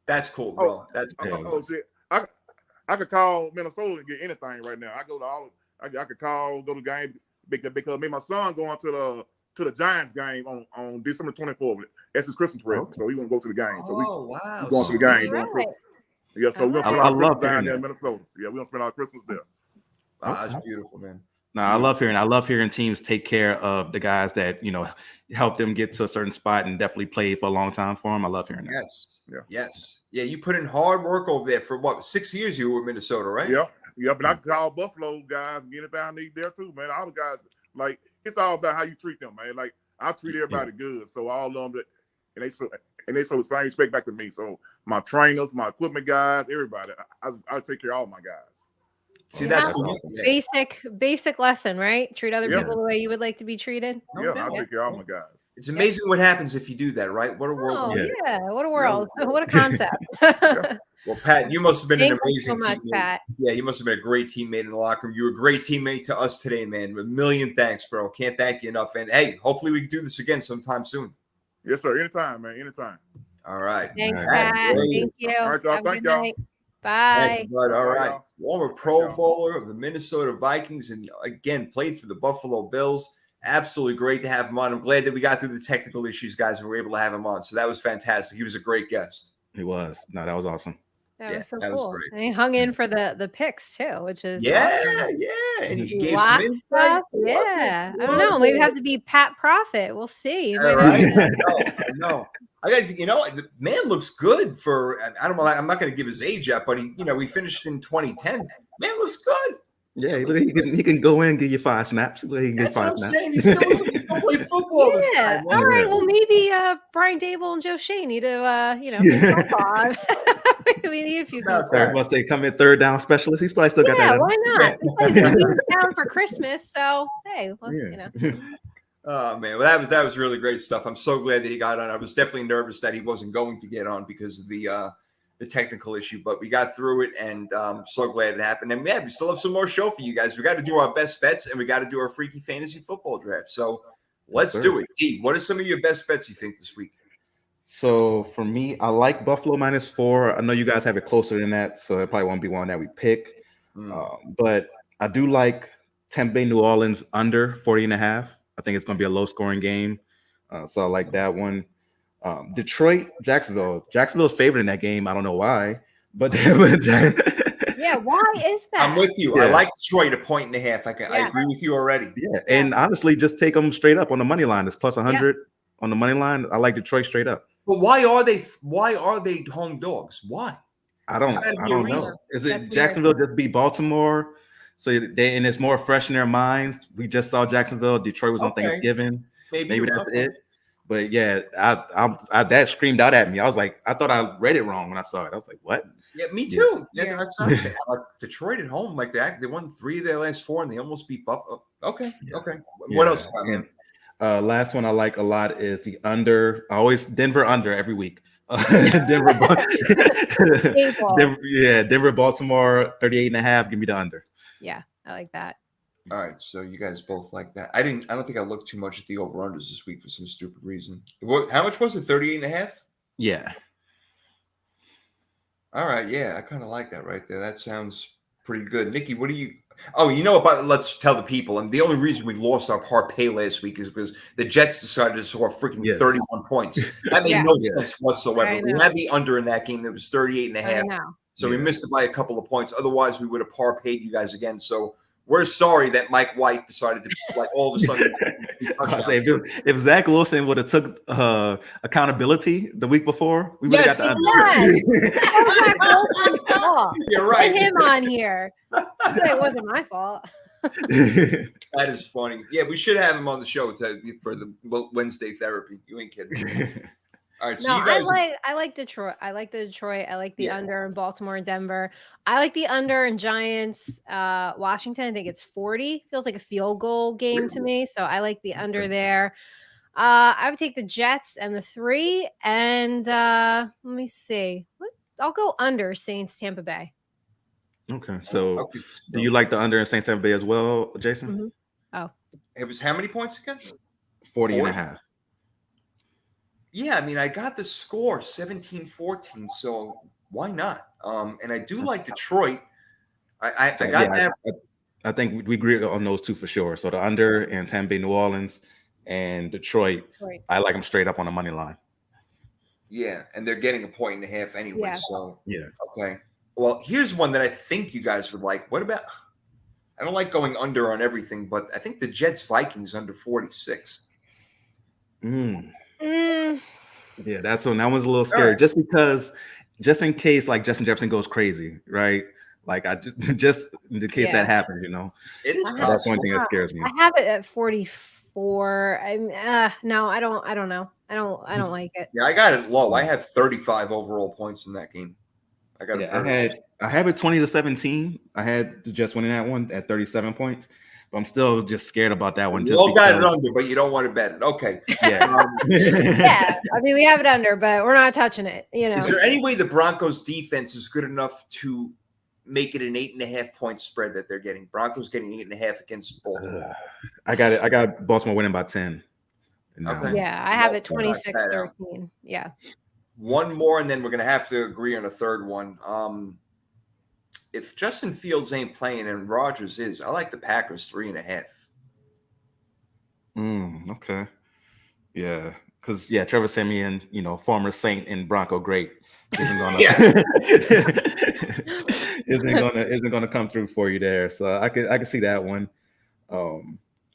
A: That's cool, bro. That's cool.
D: Oh shit. I could call Minnesota and get anything right now. I go to all. I could go to games because me and my son going to the Giants game on December 24th. That's his Christmas present. Okay. So we gonna go to the game. So we going to the game. Right. Yeah, so we're gonna spend our Christmas down there in Minnesota. Yeah, we're gonna spend our Christmas there.
A: That's beautiful, man.
C: No, I love hearing teams take care of the guys that help them get to a certain spot and definitely play for a long time for them. I love hearing that.
A: Yes. Yeah, you put in hard work over there for what 6 years you were in Minnesota, right?
D: Yeah. But I call Buffalo guys and get it down there too, man. All the guys, like it's all about how you treat them, man. Like I treat everybody good, so all of them and they so the same respect back to me. So my trainers, my equipment guys, everybody, I take care of all my guys.
A: See, that's cool.
B: Basic lesson, right? Treat other people the way you would like to be treated.
D: I'll take care of all my guys.
A: It's amazing what happens if you do that, right? What a world!
B: What a world! What a concept!
A: Well, Pat, you must have been an amazing
B: teammate. Pat.
A: Yeah, you must have been a great teammate in the locker room. You were a great teammate to us today, man. A million thanks, bro. Can't thank you enough. And hey, hopefully we can do this again sometime soon.
D: Yes, sir. Anytime, man. Anytime.
A: All right.
B: Thanks, Pat. Thank you.
D: All right, y'all. Thank y'all.
B: Bye.
A: All right. Former Pro Bowler of the Minnesota Vikings and again played for the Buffalo Bills. Absolutely great to have him on. I'm glad that we got through the technical issues, guys, and we were able to have him on. So that was fantastic. He was a great guest.
C: He was. No, that was awesome.
B: That was so cool. And he hung in for the picks too, which is
A: awesome. And he gave some insight.
B: Yeah. I don't know. Maybe it has to be Pat Profit. We'll see.
A: I know. I got the man looks good for. I don't know. I'm not going to give his age yet, but he finished in 2010. Man looks good.
C: Yeah, he can go in and give you 5 snaps.
A: That's what I'm saying. He still play football. This time,
B: all right. Well, maybe Brian Dable and Joe Shea need to we need a few people.
C: Must they come in third down specialist? He's probably still got that.
B: Why not? He's down for Christmas, so hey,
A: Oh man, well that was really great stuff. I'm so glad that he got on. I was definitely nervous that he wasn't going to get on because of the technical issue, but we got through it, and so glad it happened. And we still have some more show for you guys. We got to do our best bets, and we got to do our freaky fantasy football draft. So let's do it. D, what are some of your best bets you think this week?
C: So for me, I like Buffalo -4. I know you guys have it closer than that, so it probably won't be one that we pick. But I do like Tampa Bay New Orleans under 40.5. I think it's going to be a low-scoring game, so I like that one. Detroit, Jacksonville. Jacksonville's favored in that game. I don't know why, but
B: why is that?
A: I'm with you. I like Detroit 1.5. I agree with you already.
C: And honestly, just take them straight up on the money line. It's plus 100 on the money line. I like Detroit straight up.
A: But why are they home dogs? Why?
C: I don't know. Is it Jacksonville just beat Baltimore? So and it's more fresh in their minds. We just saw Jacksonville. Detroit was on
A: Okay.
C: Thanksgiving. Maybe that's
A: okay.
C: it. But yeah, I that screamed out at me. I was like, I thought I read it wrong when I saw it. I was like, what?
A: Yeah, me too.
B: Yeah.
A: That's what I'm saying. Like Detroit at home, like they won 3 of their last 4, and they almost beat Buffalo. Okay, okay. What else?
C: And, last one I like a lot is the under. I always Denver under every week. Denver, Denver, Baltimore, 38.5. Give me the under.
B: Yeah, I like that.
A: All right, so you guys both like that. I don't think I looked too much at the over-unders this week for some stupid reason. How much was it? 38.5?
C: Yeah.
A: All right, yeah, I kind of like that right there. That sounds pretty good. Nikki, what do you? Oh, you know what? Let's tell the people. And the only reason we lost our parlay last week is because the Jets decided to score freaking 31 points. That made no sense whatsoever. We had the under in that game that was 38.5. So we missed it by a couple of points. Otherwise, we would have parlayed you guys again. So we're sorry that Mike White decided to like all of a sudden.
C: If Zach Wilson would have took accountability the week before, we would have got the under.
B: You're right. Put him on here. It wasn't my fault.
A: That is funny. Yeah, we should have him on the show for the Wednesday therapy. You ain't kidding. All right, so
B: no,
A: you guys
B: I like Detroit. I like the Detroit. I like the under in Baltimore and Denver. I like the under in Giants, Washington. I think it's 40. Feels like a field goal game to me. So I like the under there. I would take the Jets and the 3. And let me see. I'll go under Saints Tampa Bay.
C: Okay. So do you like the under in Saints Tampa Bay as well, Jason?
B: Mm-hmm. Oh.
A: It was how many points again?
C: 40.5.
A: Yeah, I mean, I got the score 17-14, so why not? And I do like Detroit. I
C: think we agree on those two for sure. So the under and Tampa Bay, New Orleans, and Detroit. I like them straight up on the money line.
A: Yeah, and they're getting 1.5 points anyway.
B: Yeah.
A: So
C: yeah,
A: okay. Well, here's one that I think you guys would like. What about? I don't like going under on everything, but I think the Jets Vikings under 46.
C: Yeah, that one's a little scary. Just because, just in case, like Justin Jefferson goes crazy, right? Like I just in the case that happens,
A: it is.
C: That's one thing that scares me.
B: I have it at 44. No, I don't know. I don't like it.
A: Yeah, I got it low. I have 35 overall points in that game.
C: I have it 20-17. I had the Jets winning that one at 37 points. But I'm still just scared about that one.
A: You all got it under, but you don't want to bet it. Okay.
C: Yeah.
B: Yeah. I mean, we have it under, but we're not touching it.
A: Is there any way the Broncos defense is good enough to make it an 8.5 point spread that they're getting? Broncos getting 8.5 against Baltimore.
C: I got Baltimore winning by 10.
B: Okay. Yeah, I have it 26-13. Yeah.
A: One more, and then we're gonna have to agree on a third one. If Justin Fields ain't playing and Rodgers is, I like the Packers 3.5.
C: Okay. Yeah. Because Trevor Siemian, former Saint and Bronco great, isn't gonna come through for you there. So I could see that one.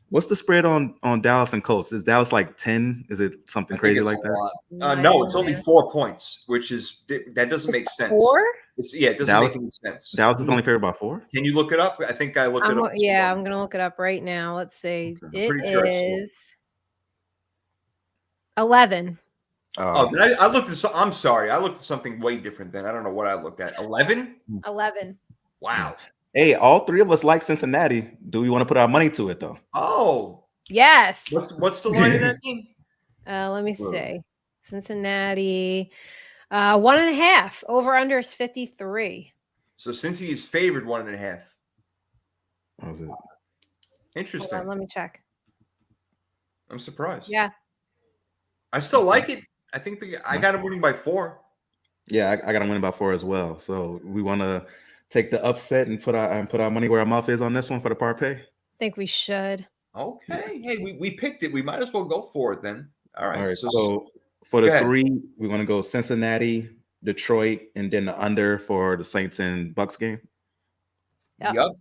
C: What's the spread on Dallas and Colts? Is Dallas like 10? Is it something crazy like that?
A: No, it's only 4 points, that doesn't make sense.
B: 4?
A: It doesn't make any sense.
C: Dallas is only favored by 4.
A: Can you look it up? I think I looked it up.
B: Yeah, I'm gonna look it up right now. Let's see. Okay. It is 11.
A: I looked at. I'm sorry. I looked at something way different then. I don't know what I looked at. 11.
B: 11.
A: Wow.
C: Hey, all 3 of us like Cincinnati. Do we want to put our money to it though?
A: Oh,
B: yes.
A: What's the line in that game?
B: Let me see. Cincinnati, 1.5. Over under is 53.
A: So Cincy is favored 1.5.
C: What was it?
A: Interesting.
B: Let me check.
A: I'm surprised.
B: Yeah.
A: I still like it. I think I got him winning by 4.
C: Yeah, I got him winning by 4 as well. So we want to take the upset and put our money where our mouth is on this one for the parlay.
B: I think we should.
A: Okay. Hey, we picked it. We might as well go for it then. All right.
C: So for the 3, we want to go Cincinnati, Detroit, and then the under for the Saints and Bucks game.
A: Yep.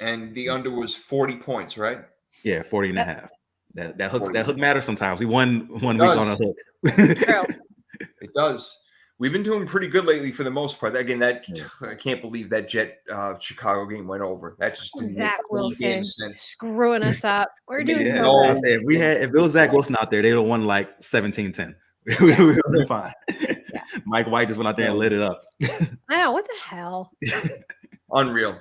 A: And the under was 40 points, right?
C: Yeah, 40.5. That hook matters sometimes. We won 1 week on a hook.
A: It does. We've been doing pretty good lately for the most part. Again, I can't believe that Jet Chicago game went over. That just didn't make
B: Zach
A: any damn
B: Wilson
A: sense.
B: screwing us up. We're
A: It
B: doing
A: made
C: Yeah,
B: so
C: I
B: good.
C: said if it was Zach Wilson out there, they'd have won like 17-10. We would have been fine.
B: Yeah.
C: Mike White just went out there and lit it up.
B: I know, what the hell?
A: Unreal.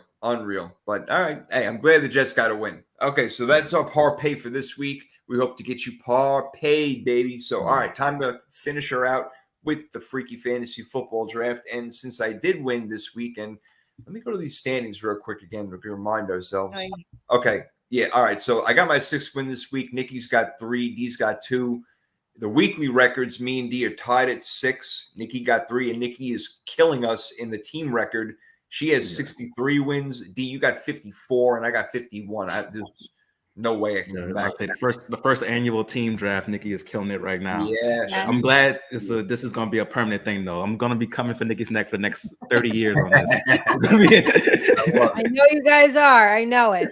A: But all right. Hey, I'm glad the Jets got a win. Okay, so that's our par pay for this week. We hope to get you par paid, baby. So, all right, time to finish her out with the Freaky Fantasy Football Draft. And since I did win this weekend, let me go to these standings real quick again to remind ourselves. Okay. Yeah. All right. So I got my 6th win this week. Nikki's got 3. D's got 2. The weekly records, me and D are tied at 6. Nikki got 3, and Nikki is killing us in the team record. She has 63 wins. D, you got 54, and I got 51. There's no way I can come back.
C: The first annual team draft, Nikki is killing it right now.
A: Yeah.
C: I'm glad this is going to be a permanent thing, though. I'm going to be coming for Nikki's neck for the next 30 years on this.
B: I know you guys are. I know it.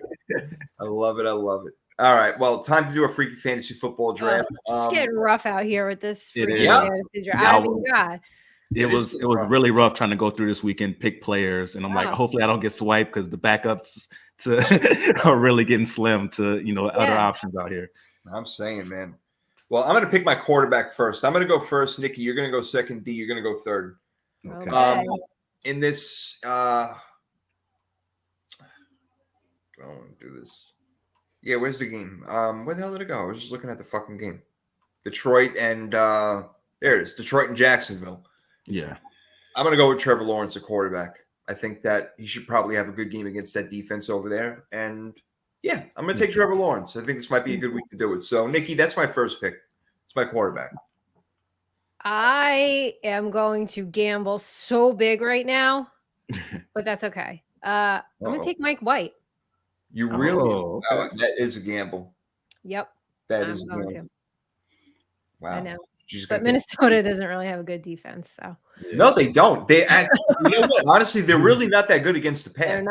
A: I love it. All right. Well, time to do a Freaky Fantasy Football Draft.
B: It's getting rough out here with this Freaky
A: is.
B: Fantasy Draft. I mean, God.
C: It was really rough trying to go through this weekend, pick players, and I'm like, hopefully I don't get swiped because the backups are really getting slim to other options out here.
A: I'm saying, man. Well, I'm going to pick my quarterback first. I'm going to go first, Nikki. You're going to go second. D, you're going to go third.
B: Okay.
A: In this, I don't want to do this. Yeah, where's the game? Where the hell did it go? I was just looking at the fucking game. Detroit and there it is. Detroit and Jacksonville.
C: Yeah.
A: I'm going to go with Trevor Lawrence, the quarterback. I think that he should probably have a good game against that defense over there. And yeah, I'm going to take Trevor Lawrence. I think this might be a good week to do it. So, Nikki, that's my first pick. It's my quarterback.
B: I am going to gamble so big right now, but that's okay. I'm going to take Mike White.
A: You really?
C: Okay.
A: That is a gamble.
B: Yep.
A: That
B: I'm
A: is a
B: going
A: gamble.
B: to.
A: Wow.
B: I know. But Minnesota doesn't really have a good defense, so.
A: No, they don't. You know what? Honestly, they're really not that good against the pass.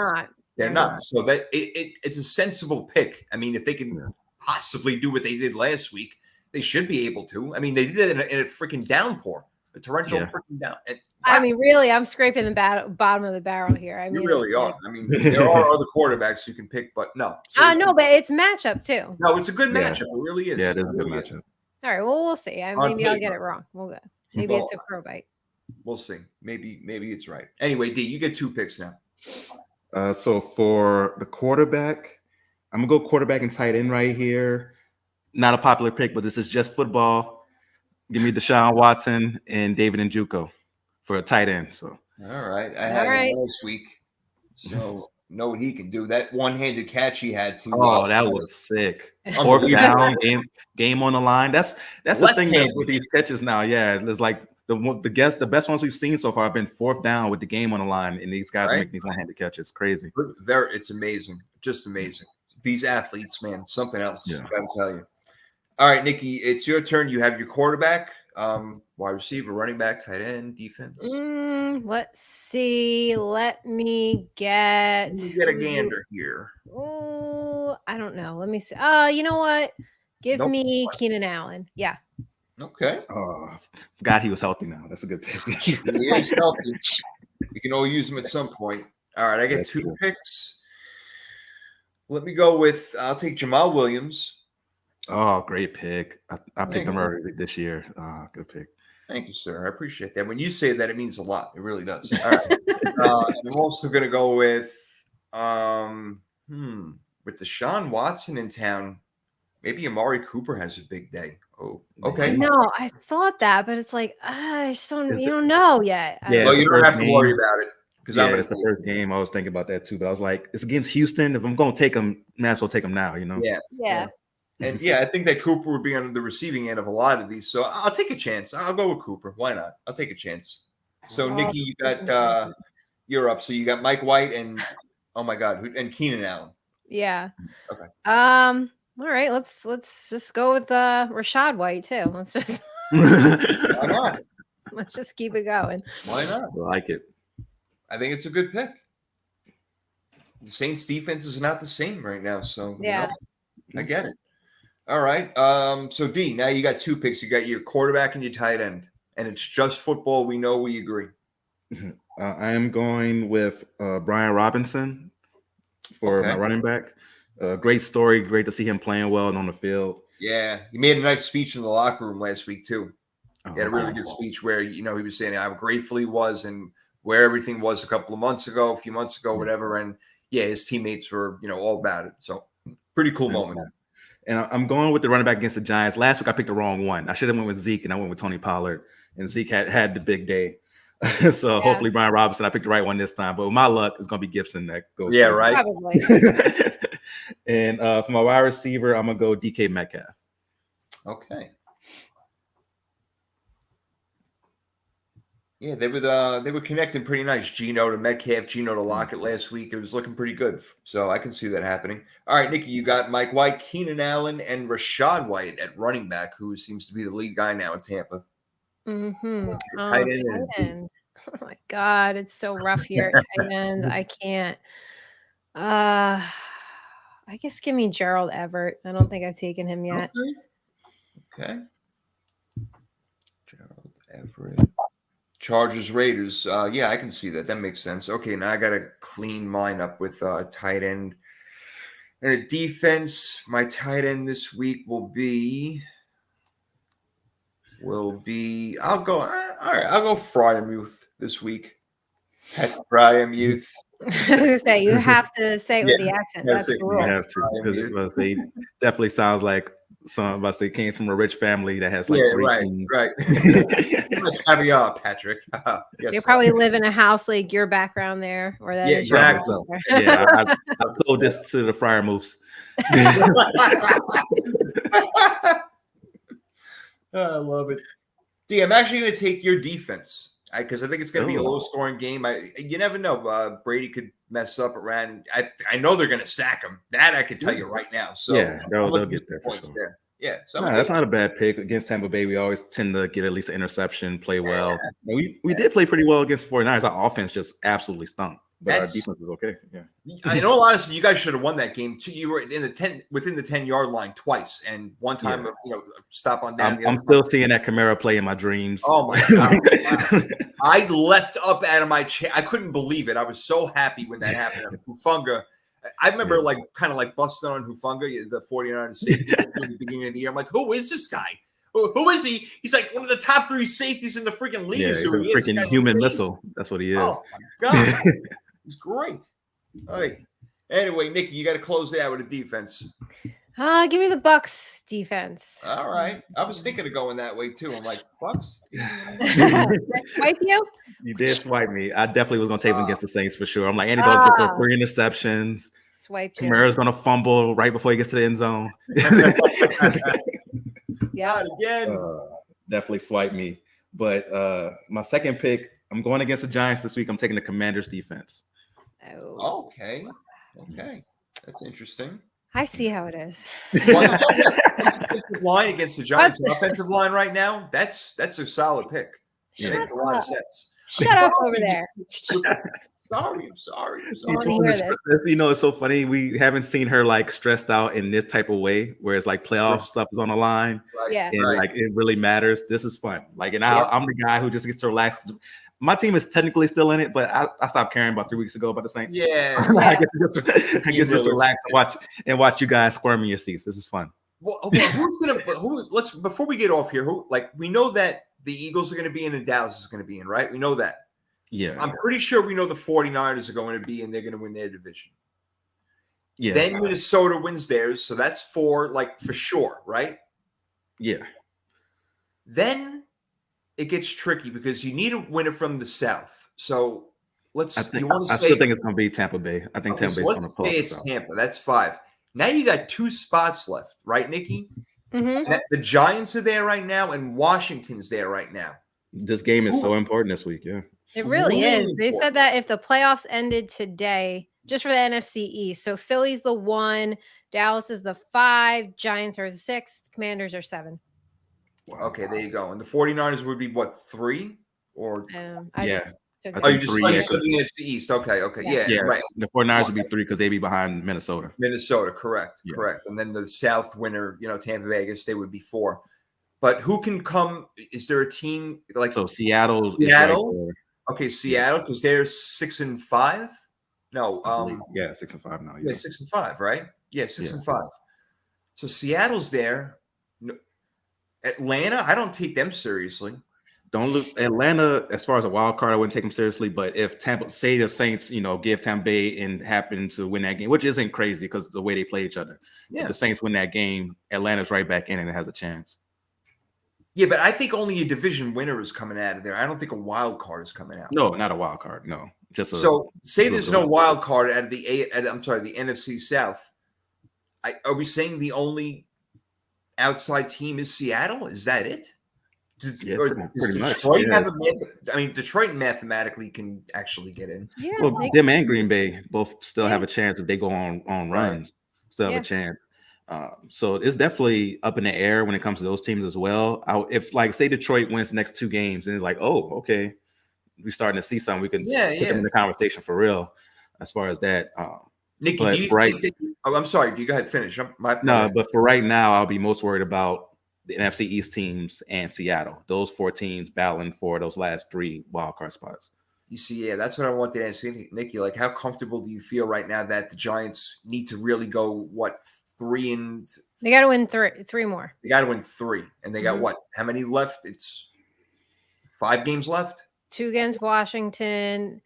B: They're not.
A: So that it's a sensible pick. I mean, if they can possibly do what they did last week, they should be able to. I mean, they did it in a freaking downpour, a torrential freaking down.
B: I mean, really, I'm scraping the bottom of the barrel here. I mean,
A: you really are. I mean, there are other quarterbacks you can pick, but no.
B: No, but it's matchup too.
A: No, it's a good matchup. It really is.
C: Yeah, it is a good matchup.
B: All right, well, we'll see. Maybe I'll get it wrong. We'll go. Maybe it's a crow bite.
A: We'll see. Maybe it's right. Anyway, D, you get 2 picks now.
C: So for the quarterback, I'm gonna go quarterback and tight end right here. Not a popular pick, but this is just football. Give me Deshaun Watson and David Njoku for a tight end. So
A: all right, I had him last week, so know what he can do. That one-handed catch he had to.
C: Oh, that was sick. 4th down, game on the line. That's the thing that's with these catches now. Yeah, there's like the best ones we've seen so far have been 4th down with the game on the line, and these guys are making these one-handed catches. Crazy.
A: It's amazing, just amazing. These athletes, man, something else. Yeah. I gotta tell you. All right, Nikki, it's your turn. You have your quarterback, wide receiver, running back, tight end, defense.
B: Let's see. Let me get
A: a gander here.
B: Oh, I don't know. Let me see. You know what? Give me Keenan Allen. Yeah.
A: Okay.
C: Oh, forgot he was healthy now. That's a good pick.
A: He is healthy. You can always use him at some point. All right, I get 2 picks. Let me go with. I'll take Jamal Williams.
C: Oh, great pick. I picked him early this year. Good pick.
A: Thank you, sir. I appreciate that. When you say that, it means a lot. It really does. All right. I'm also going to go with Deshaun Watson in town. Maybe Amari Cooper has a big day. Oh, okay.
B: No, I thought that, but it's like I just don't. You don't know yet.
A: Well, you don't have to worry about it because
C: it's the first game. I was thinking about that too, but I was like, it's against Houston. If I'm going to take him, might as well take him now.
A: Yeah. And I think that Cooper would be on the receiving end of a lot of these. So I'll take a chance. I'll go with Cooper. Why not? I'll take a chance. So Nikki, you got you're up. So you got Mike White and and Keenan Allen.
B: Yeah.
A: Okay.
B: All right. Let's just go with Rashad White too. Let's just
A: Why not?
B: Let's just keep it going.
A: Why not?
C: I like it.
A: I think it's a good pick. The Saints defense is not the same right now. So I get it. All right. So D, now you got 2 picks. You got your quarterback and your tight end. and it's just football, we know we agree.
C: I am going with Brian Robinson for my running back. Great story. Great to see him playing well and on the field.
A: Yeah, he made a nice speech in the locker room last week too. He had a really good speech where he was saying how grateful he was and where everything was a few months ago, whatever. And yeah, his teammates were all about it. So pretty cool moment.
C: And I'm going with the running back against the Giants. Last week I picked the wrong one. I should have went with Zeke, and I went with Tony Pollard. And Zeke had the big day. So hopefully Brian Robinson, I picked the right one this time. But with my luck, it's going to be Gibson that goes.
A: Yeah, right.
B: Probably.
C: And for my wide receiver, I'm going to go DK Metcalf.
A: Okay. Yeah, they were connecting pretty nice. Geno to Metcalf, Geno to Lockett last week. It was looking pretty good. So I can see that happening. All right, Nikki, you got Mike White, Keenan Allen, and Rashad White at running back, who seems to be the lead guy now in Tampa.
B: Mm-hmm.
A: Tight
B: end. Oh my God, it's so rough here at tight end. I can't. I guess give me Gerald Everett. I don't think I've taken him yet.
A: Okay. Gerald Everett. Chargers, Raiders. Yeah, I can see that. That makes sense. Okay, now I got to clean mine up with tight end. And a defense, my tight end this week will be I'll go Fryermuth this week. Fryermuth.
B: I was gonna say you have to say it with the accent. That's the rule.
C: You have to, because he definitely sounds like some of us. They came from a rich family that has like
A: right. Caviar, Patrick. Yes,
B: they probably live in a house like your background there, or that.
A: Yeah, exactly.
C: Yeah, I sold this to the Fryermuths.
A: I love it. D, I'm actually going to take your defense because I think it's going to be a low-scoring game. You never know. Brady could mess up around. I know they're going to sack him. That I can tell you right now. So
C: yeah, they'll get there for sure.
A: There. Yeah, so
C: that's not a bad pick against Tampa Bay. We always tend to get at least an interception, play well. We did play pretty well against 49ers. Our offense just absolutely stunk, but our defense was okay. Yeah,
A: I know. Honestly, you guys should have won that game too. You were within the 10-yard line twice, and one time, stop on down.
C: I'm still seeing that Kamara play in my dreams.
A: Oh my God! I leapt up out of my chair. I couldn't believe it. I was so happy when that happened. Hufanga. I remember kind of busting on Hufanga, the 49ers safety at the beginning of the year. I'm like, who is this guy? Who is he? He's like one of the top 3 safeties in the freaking league.
C: Yeah, he's a freaking human missile. That's what he is.
A: Oh my God. He's great. All right. Anyway, Nikki, you got to close it out with a defense.
B: Give me the Bucks defense.
A: All right. I was thinking of going that way too. I'm like, Bucks?
B: Did I swipe you?
C: You did swipe me. I definitely was going to take him against the Saints for sure. I'm like, Andy Dalton for 3 interceptions.
B: Swiped you.
C: Kamara's going to fumble right before he gets to the end zone.
A: Yeah, again.
C: Definitely swipe me. But my second pick, I'm going against the Giants this week. I'm taking the Commanders defense.
B: Oh.
A: Okay. That's interesting.
B: I see how it is.
A: Offensive line against the Giants. Offensive line right now, that's a solid pick. It makes a lot of sense.
B: Shut up over there.
A: I'm sorry.
C: It's so funny. We haven't seen her stressed out in this type of way, where it's playoff stuff is on the line.
A: Right.
B: Yeah.
C: And it really matters. This is fun. I'm the guy who just gets to relax. My team is technically still in it, but I stopped caring about 3 weeks ago about the Saints.
A: Yeah.
C: I get to just relax and watch you guys squirm in your seats. This is fun.
A: Well, let's before we get off here, we know that the Eagles are going to be in and Dallas is going to be in, right? We know that.
C: Yeah.
A: I'm pretty sure we know the 49ers are going to be in. They're going to win their division.
C: Yeah.
A: Then Minnesota wins theirs, so that's 4, for sure, right?
C: Yeah.
A: Then it gets tricky because you need a winner from the South. So I still
C: think it's going to be Tampa Bay. I think Tampa Bay's going to pull it.
A: It's Tampa. That's 5. Now you got 2 spots left, right, Nikki?
B: Mm-hmm.
A: The Giants are there right now, and Washington's there right now.
C: This game is so important this week. Yeah.
B: It really is. They said that if the playoffs ended today, just for the NFC East, so Philly's the 1, Dallas is the 5, Giants are the 6, Commanders are 7.
A: Okay, there you go. And the 49ers would be what, 3? Or
B: you
A: just the NFC East. Okay. Yeah. Right.
C: The 49ers would be 3 because they'd be behind Minnesota.
A: Correct. And then the South winner, Tampa Bay, I guess they would be 4. But who can come? Is there a team like
C: So Seattle is right
A: Seattle?
C: there.
A: Okay, Seattle, because they're 6-5. No,
C: I believe. Yeah, 6-5 now.
A: yeah,
C: Yeah.
A: 6-5, right? Yeah, 6-5.
C: Yeah.
A: So Seattle's there. Atlanta, I don't take them seriously.
C: Don't look Atlanta as far as a wild card. I wouldn't take them seriously. But if Tampa, say the Saints, give Tampa Bay and happen to win that game, which isn't crazy because the way they play each other.
A: Yeah.
C: If the Saints win that game, Atlanta's right back in and it has a chance.
A: Yeah, but I think only a division winner is coming out of there. I don't think a wild card is coming out.
C: No, not a wild card. No, just
A: so say there's no
C: good.
A: wild card out of the the NFC South. Are we saying the only outside team is Seattle? Is that it?
C: Yeah,
A: Or
C: pretty much.
A: Detroit
C: Yeah.
A: Detroit mathematically can actually get in.
B: Yeah.
C: Well, them and Green Bay both still have a chance if they go on runs. Still have a chance. So it's definitely up in the air when it comes to those teams as well. If like say Detroit wins the next 2 games and it's like, oh, okay, we're starting to see something. We can put them in the conversation for real as far as that.
A: Nikki, do you think that, I'm sorry, do you go ahead and finish?
C: But for right now, I'll be most worried about the NFC East teams and Seattle. Those 4 teams battling for those last 3 wildcard spots.
A: You see, yeah, that's what I wanted to ask Nikki. Like, how comfortable do you feel right now that the Giants need to really go, 3 and...
B: They got to win 3 more.
A: They got to win 3. And they got what? How many left? It's 5 games left?
B: 2 against Washington,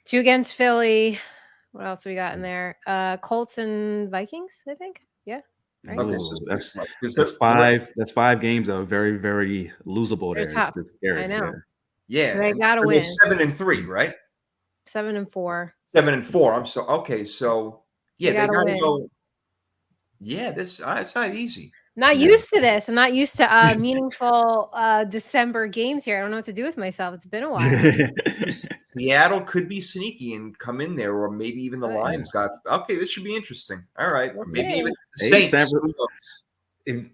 B: 2 against Philly. What else we got in there? Colts and Vikings, I think. Yeah. Right.
C: Okay, so that's 5. That's 5 games that are very, very losable. There, it's scary.
B: I know.
A: Yeah,
B: they gotta win.
A: 7-3, right?
B: 7-4.
A: 7-4. I'm so okay. So yeah, they gotta go. Yeah, it's not easy.
B: Not used to this. I'm not used to meaningful December games here. I don't know what to do with myself. It's been a while.
A: Seattle could be sneaky and come in there, or maybe even the Lions got. Okay, this should be interesting. All right, or maybe even the Saints.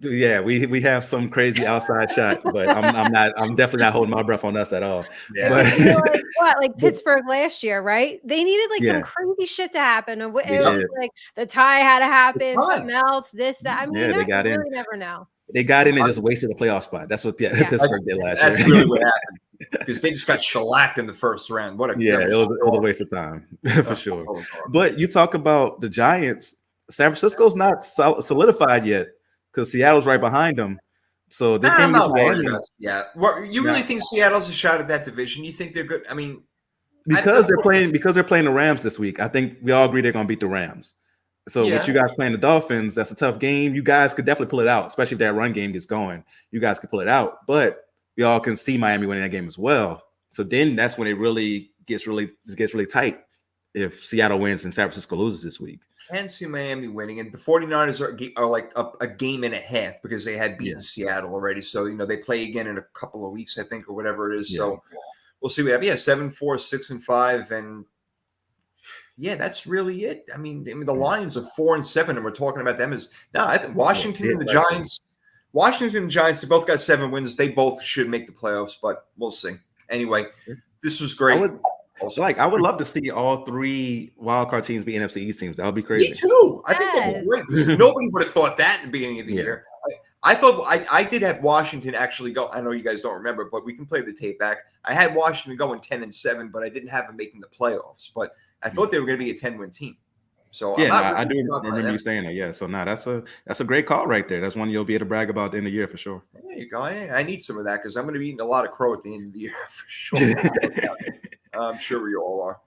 C: Yeah, we have some crazy outside shot, but I'm definitely not holding my breath on us at all.
B: Yeah. But, like Pittsburgh last year, right? They needed some crazy shit to happen. It was like the tie had to happen, something else, this, that. I mean,
C: they got in.
B: Really never know.
C: They got in and just wasted a playoff spot. That's what Pittsburgh did last year.
A: That's really what happened. Because they just got shellacked in the first round. What a
C: it was a waste of time for sure. But you talk about the Giants. San Francisco's not solidified yet because Seattle's right behind them. So this game is Miami.
A: Yeah, you really think Seattle's a shot at that division? You think they're good? I mean,
C: because they're playing the Rams this week. I think we all agree they're going to beat the Rams. So with you guys playing the Dolphins, that's a tough game. You guys could definitely pull it out, especially if that run game gets going. You guys could pull it out, but we all can see Miami winning that game as well. So then that's when it really gets really tight if Seattle wins and San Francisco loses this week.
A: And see Miami winning, and the 49ers are like a game and a half because they had beaten Seattle already. So they play again in a couple of weeks, I think, or whatever it is. Yeah. So we'll see what happens. Yeah, 7-4, 6-5, and that's really it. I mean, the Lions are 4-7, and we're talking about them as I think Washington and the Giants. Washington and Giants, they both got 7 wins. They both should make the playoffs, but we'll see. Anyway, this was great.
C: I would love to see all 3 wildcard teams be NFC East teams. That would be crazy.
A: Me too. I think that'd be great. Nobody would have thought that at the beginning of the year. I thought I did have Washington actually go. I know you guys don't remember, but we can play the tape back. I had Washington going 10-7, but I didn't have them making the playoffs. But I thought they were going to be a 10-win team. So
C: I do remember you saying that. Yeah. So that's a great call right there. That's one you'll be able to brag about at the end of the year for sure.
A: There you go. I need some of that because I'm going to be eating a lot of crow at the end of the year for sure. I'm sure we all are.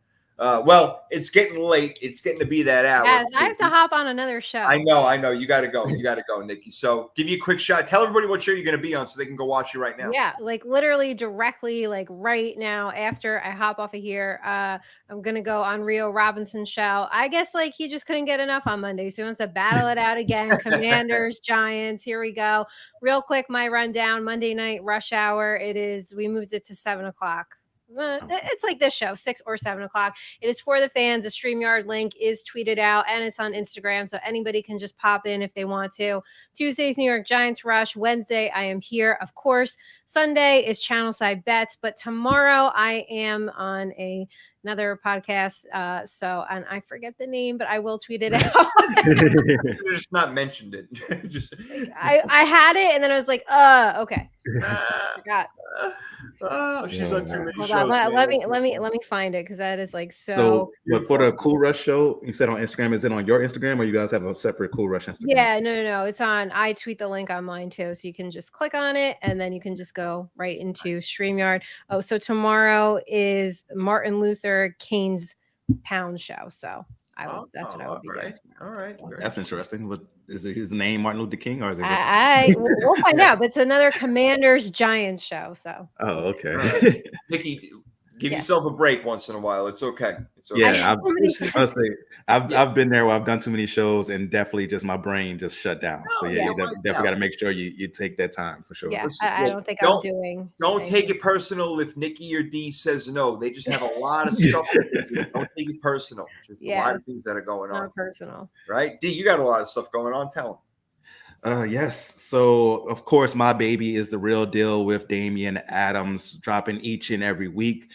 A: Well, it's getting late. It's getting to be that hour.
B: Yes, I have to hop on another show.
A: I know. You got to go. You got to go, Nikki. So give you a quick shot. Tell everybody what show you're going to be on so they can go watch you right now.
B: Yeah, like literally directly, like right now after I hop off of here, I'm going to go on Rio Robinson's show. I guess like he just couldn't get enough on Monday. So he wants to battle it out again. Commanders, Giants. Here we go. Real quick, my rundown. Monday night rush hour. We moved it to 7:00. It's like this show, 6 or 7 o'clock. It is for the fans. The StreamYard link is tweeted out and it's on Instagram. So anybody can just pop in if they want to. Tuesday's New York Giants Rush. Wednesday, I am here, of course. Sunday is Channel Side Bets. But tomorrow I am on a another podcast. And I forget the name, but I will tweet it out.
A: You just not mentioned it. Just
B: I had it, and then I was like, okay. I forgot.
A: Oh, she's on too many
B: Hold
A: shows.
B: on,
A: man.
B: let
A: That's
B: me
A: so
B: let me find it because that is like
C: So, but for the
A: Beautiful.
C: Cool Rush show, you said on Instagram, is it on your Instagram or you guys have a separate Cool Rush Instagram?
B: Yeah, no. It's on. I tweet the link on mine too, so you can just click on it, and then you can just go right into StreamYard. Oh, so tomorrow is Martin Luther King's Pound show. So that's what I would be doing tomorrow.
A: All right.
C: That's interesting. What is his name? Martin Luther King, or is it?
B: We'll find out. But it's another Commanders Giants show. So.
C: Oh, okay.
A: Right. Nikki, give
B: Yeah.
A: yourself a break once in a while. It's okay. It's okay.
C: Yeah, I've been there where I've done too many shows and definitely just my brain just shut down. So
A: yeah,
C: you definitely got to make sure you take that time for sure.
B: Yeah,
A: Listen,
B: I don't think I'm doing.
A: Don't take it personal if Nikki or Dee says no. They just have a lot of stuff. Don't take it personal. Just a lot of things that are going on.
B: Not personal.
A: Right? Dee, you got a lot of stuff going on. Tell them.
C: Yes. So, of course, My Baby is the Real Deal with Damian Adams, dropping each and every week.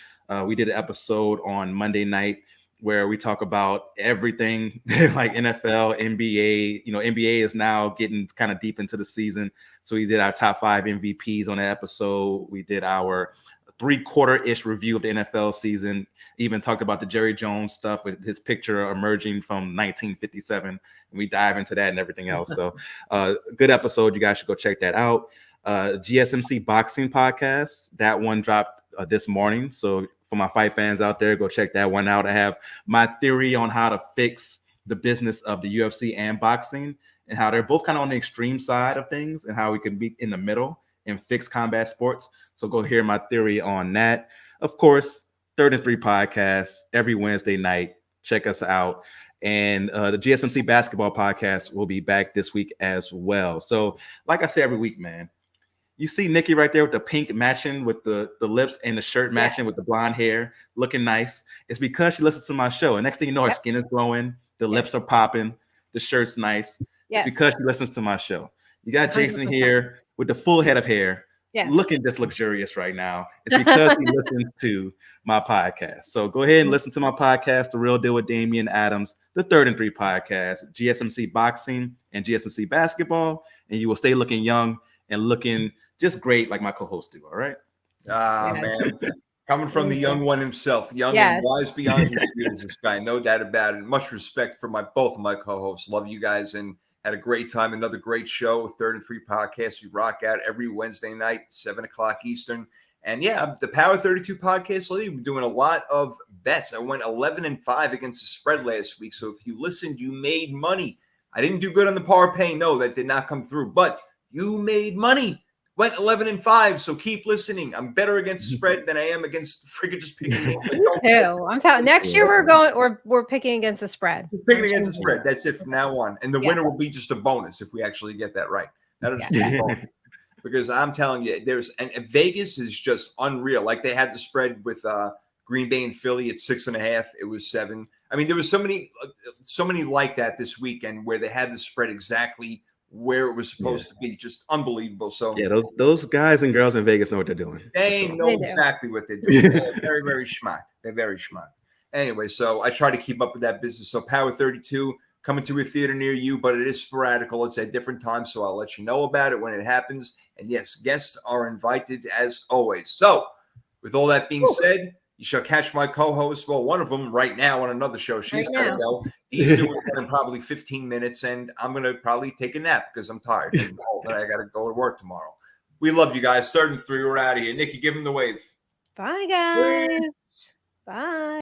C: We did an episode on Monday night where we talk about everything like NFL, NBA. You know, NBA is now getting kind of deep into the season. So we did our top 5 MVPs on that episode. We did our 3/4-ish review of the NFL season. Even talked about the Jerry Jones stuff with his picture emerging from 1957. And we dive into that and everything else. So good episode. You guys should go check that out. GSMC Boxing Podcast. That one dropped this morning. So for my fight fans out there, go check that one out. I have my theory on how to fix the business of the UFC and boxing and how they're both kind of on the extreme side of things and how we can be in the middle and fix combat sports. So go hear my theory on that. Of course, 3rd and 3 podcast every Wednesday night. Check us out. And the GSMC basketball podcast will be back this week as well. So like I say every week, man, you see Nikki right there with the pink matching with the lips and the shirt matching with the blonde hair, looking nice. It's because she listens to my show. And next thing you know, her skin is glowing, the lips are popping, the shirt's nice. It's because she listens to my show. You got Jason
B: 100%.
C: here with the full head of hair, looking just luxurious right now. It's because he listens to my podcast. So go ahead and listen to my podcast, The Real Deal with Damian Adams, the 3rd and 3 podcast, GSMC Boxing and GSMC Basketball, and you will stay looking young and looking just great like my co-host do. All right.
A: Man. Coming from the young one himself, young and wise beyond his years, this guy, no doubt about it. Much respect for both of my co-hosts. Love you guys and had a great time. Another great show, 3rd and 3 podcast. We rock out every Wednesday night, 7:00 Eastern. And the Power 32 podcast lately, we're doing a lot of bets. I went 11-5 against the spread last week. So if you listened, you made money. I didn't do good on the power pay. No, that did not come through. But you made money. Went 11-5, so keep listening. I'm better against the spread than I am against freaking just picking names.
B: I'm telling. Next year we're picking against the spread.
A: We're picking against the spread. That's it from now on. And the winner will be just a bonus if we actually get that right. That'll just be a bonus. Because I'm telling you, and Vegas is just unreal. Like they had the spread with Green Bay and Philly at 6.5. It was 7. I mean, there was so many like that this weekend where they had the spread exactly where it was supposed to be. Just unbelievable. So
C: those guys and girls in Vegas know what they're doing.
A: They know exactly what they're doing. They're very, very smart. They're very smart. Anyway, so I try to keep up with that business. So Power 32 coming to a theater near you, but it is sporadical. It's at different times, so I'll let you know about it when it happens. And yes, guests are invited as always. So with all that being said, you shall catch my co-host. Well, one of them right now on another show. She's got to go. He's doing it in probably 15 minutes, and I'm going to probably take a nap because I'm tired. And I got to go to work tomorrow. We love you guys. 3rd and 3, we're out of here. Nikki, give him the wave.
B: Bye, guys. Bye.